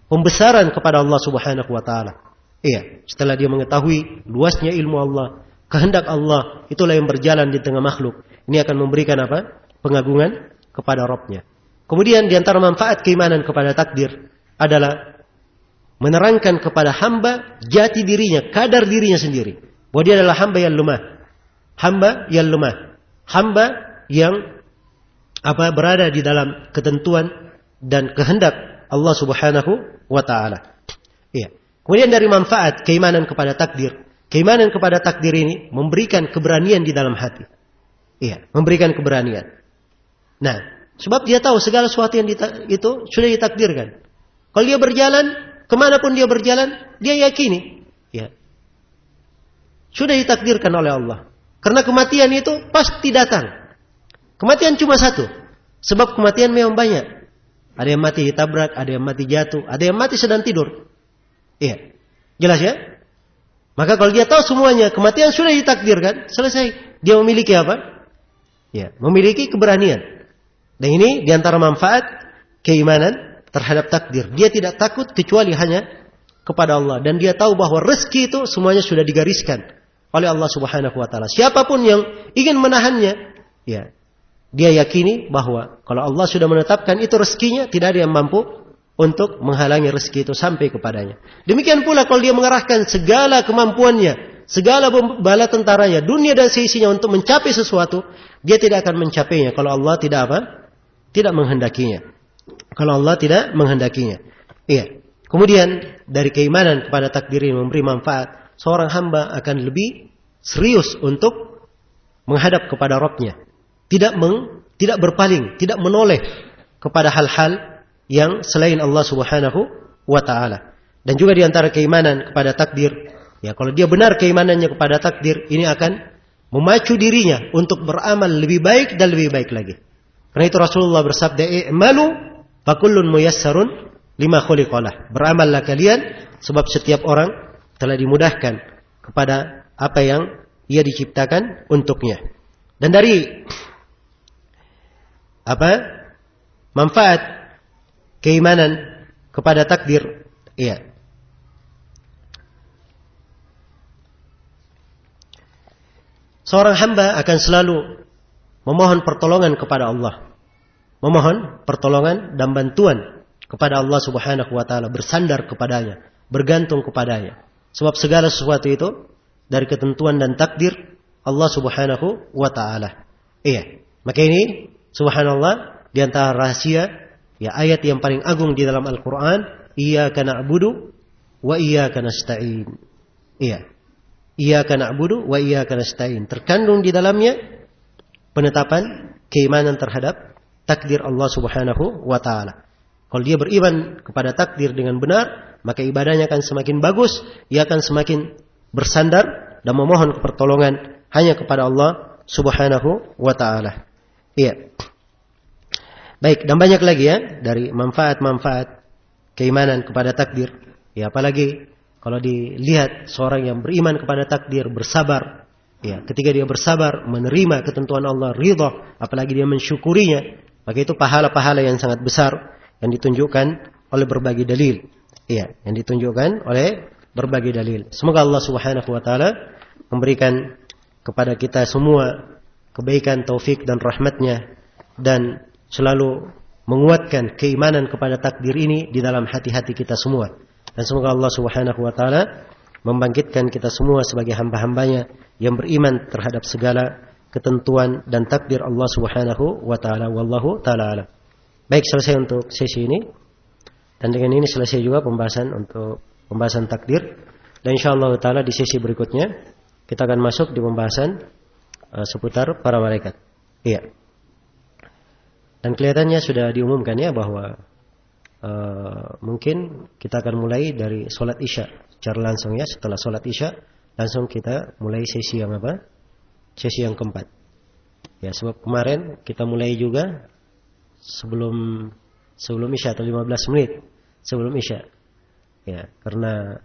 pembesaran kepada Allah Subhanahu wa taala. Iya, setelah dia mengetahui luasnya ilmu Allah, kehendak Allah, itulah yang berjalan di tengah makhluk. Ini akan memberikan apa? Pengagungan kepada Rabb-nya. Kemudian di antara manfaat keimanan kepada takdir adalah menerangkan kepada hamba jati dirinya, kadar dirinya sendiri, bahwa dia adalah hamba yang lemah. Hamba yang lemah. Hamba yang berada di dalam ketentuan dan kehendak Allah Subhanahu wa taala. Iya. Kemudian dari manfaat keimanan kepada takdir, keimanan kepada takdir ini memberikan keberanian di dalam hati. Iya, memberikan keberanian. Nah, sebab dia tahu segala sesuatu yang itu sudah ditakdirkan. Kalau dia berjalan, kemanapun dia berjalan, dia yakini, ya, sudah ditakdirkan oleh Allah. Karena kematian itu pasti datang. Kematian cuma satu. Sebab kematian memang banyak. Ada yang mati ditabrak, ada yang mati jatuh, ada yang mati sedang tidur. Iya. Jelas ya? Maka kalau dia tahu semuanya, kematian sudah ditakdirkan, selesai. Dia memiliki apa? Ya, memiliki keberanian. Dan ini diantara manfaat keimanan terhadap takdir. Dia tidak takut kecuali hanya kepada Allah. Dan dia tahu bahwa rezeki itu semuanya sudah digariskan oleh Allah Subhanahu wa Ta'ala. Siapapun yang ingin menahannya, ya, dia yakini bahwa kalau Allah sudah menetapkan itu rezekinya, tidak ada yang mampu untuk menghalangi rezeki itu sampai kepadanya. Demikian pula kalau dia mengerahkan segala kemampuannya, segala bala tentaranya, dunia dan seisinya untuk mencapai sesuatu, dia tidak akan mencapainya kalau Allah tidak apa? Tidak menghendakinya. Kalau Allah tidak menghendakinya. Iya. Kemudian dari keimanan kepada takdir ini memberi manfaat, seorang hamba akan lebih serius untuk menghadap kepada Rabb-nya. Tidak berpaling, tidak menoleh kepada hal-hal yang selain Allah Subhanahu wa Ta'ala. Dan juga di antara keimanan kepada takdir, ya, kalau dia benar keimanannya kepada takdir, ini akan memacu dirinya untuk beramal lebih baik dan lebih baik lagi. Karena itu Rasulullah bersabda, "I'malu fa kullun muyassarun lima khuliqalah." Beramallah kalian sebab setiap orang telah dimudahkan kepada apa yang ia diciptakan untuknya. Dan dari manfaat keimanan kepada takdir, iya, seorang hamba akan selalu memohon pertolongan kepada Allah, memohon pertolongan dan bantuan kepada Allah Subhanahu wa Ta'ala, bersandar kepadanya, bergantung kepadanya. Sebab segala sesuatu itu dari ketentuan dan takdir Allah Subhanahu wa Ta'ala. Iya, maka ini subhanallah, di antara rahasia, ya, ayat yang paling agung di dalam Al-Quran, Iyyaka na'budu wa iyyaka nasta'in. Iya, Iyyaka na'budu wa iyyaka nasta'in. Terkandung di dalamnya penetapan keimanan terhadap takdir Allah Subhanahu wa Ta'ala. Kalau dia beriman kepada takdir dengan benar, maka ibadahnya akan semakin bagus, ia akan semakin bersandar dan memohon pertolongan hanya kepada Allah Subhanahu wa Ta'ala. Iya. Baik, dan banyak lagi ya dari manfaat-manfaat keimanan kepada takdir. Ya, apalagi kalau dilihat seorang yang beriman kepada takdir, bersabar. Ya, ketika dia bersabar menerima ketentuan Allah, ridha, apalagi dia mensyukurinya, maka itu pahala-pahala yang sangat besar yang ditunjukkan oleh berbagai dalil. Iya, yang ditunjukkan oleh berbagai dalil. Semoga Allah Subhanahu wa Ta'ala memberikan kepada kita semua kebaikan, taufik dan rahmatnya, dan selalu menguatkan keimanan kepada takdir ini di dalam hati-hati kita semua. Dan semoga Allah Subhanahu wa Ta'ala membangkitkan kita semua sebagai hamba-hambanya yang beriman terhadap segala ketentuan dan takdir Allah Subhanahu wa Ta'ala. Wallahu ta'ala alam. Baik, selesai untuk sesi ini. Dan dengan ini selesai juga pembahasan takdir. Dan insyaallah ta'ala di sesi berikutnya kita akan masuk di pembahasan seputar para malaikat. Iya. Dan kelihatannya sudah diumumkan ya bahwa mungkin kita akan mulai dari sholat isya secara langsung ya. Setelah sholat isya langsung kita mulai sesi yang apa? Sesi yang keempat. Ya, sebab kemarin kita mulai juga sebelum isya atau 15 menit sebelum isya. Ya, karena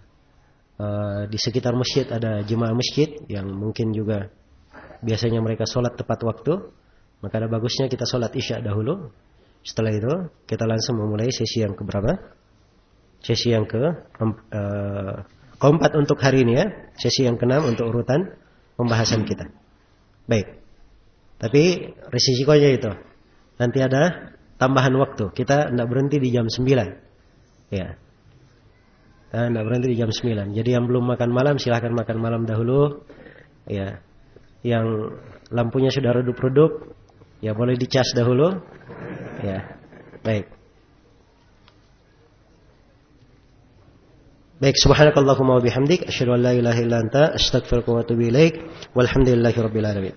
di sekitar masjid ada jemaah masjid yang mungkin juga biasanya mereka sholat tepat waktu, maka ada bagusnya kita sholat isya dahulu. Setelah itu kita langsung memulai sesi yang keberapa? Sesi yang keempat untuk hari ini ya. Sesi yang keenam untuk urutan pembahasan kita. Baik. Tapi risikonya itu nanti ada tambahan waktu. Kita tidak berhenti di jam 9. Ya. Tidak berhenti di jam 9. Jadi yang belum makan malam silahkan makan malam dahulu. Ya. Yang lampunya sudah redup-redup, ya boleh dicas dahulu. Ya. Baik. Baik, subhanakallahumma wa bihamdik asyhadu an la ilaha illa anta astaghfiruka wa atubu ilaik. Walhamdulillahirabbil alamin.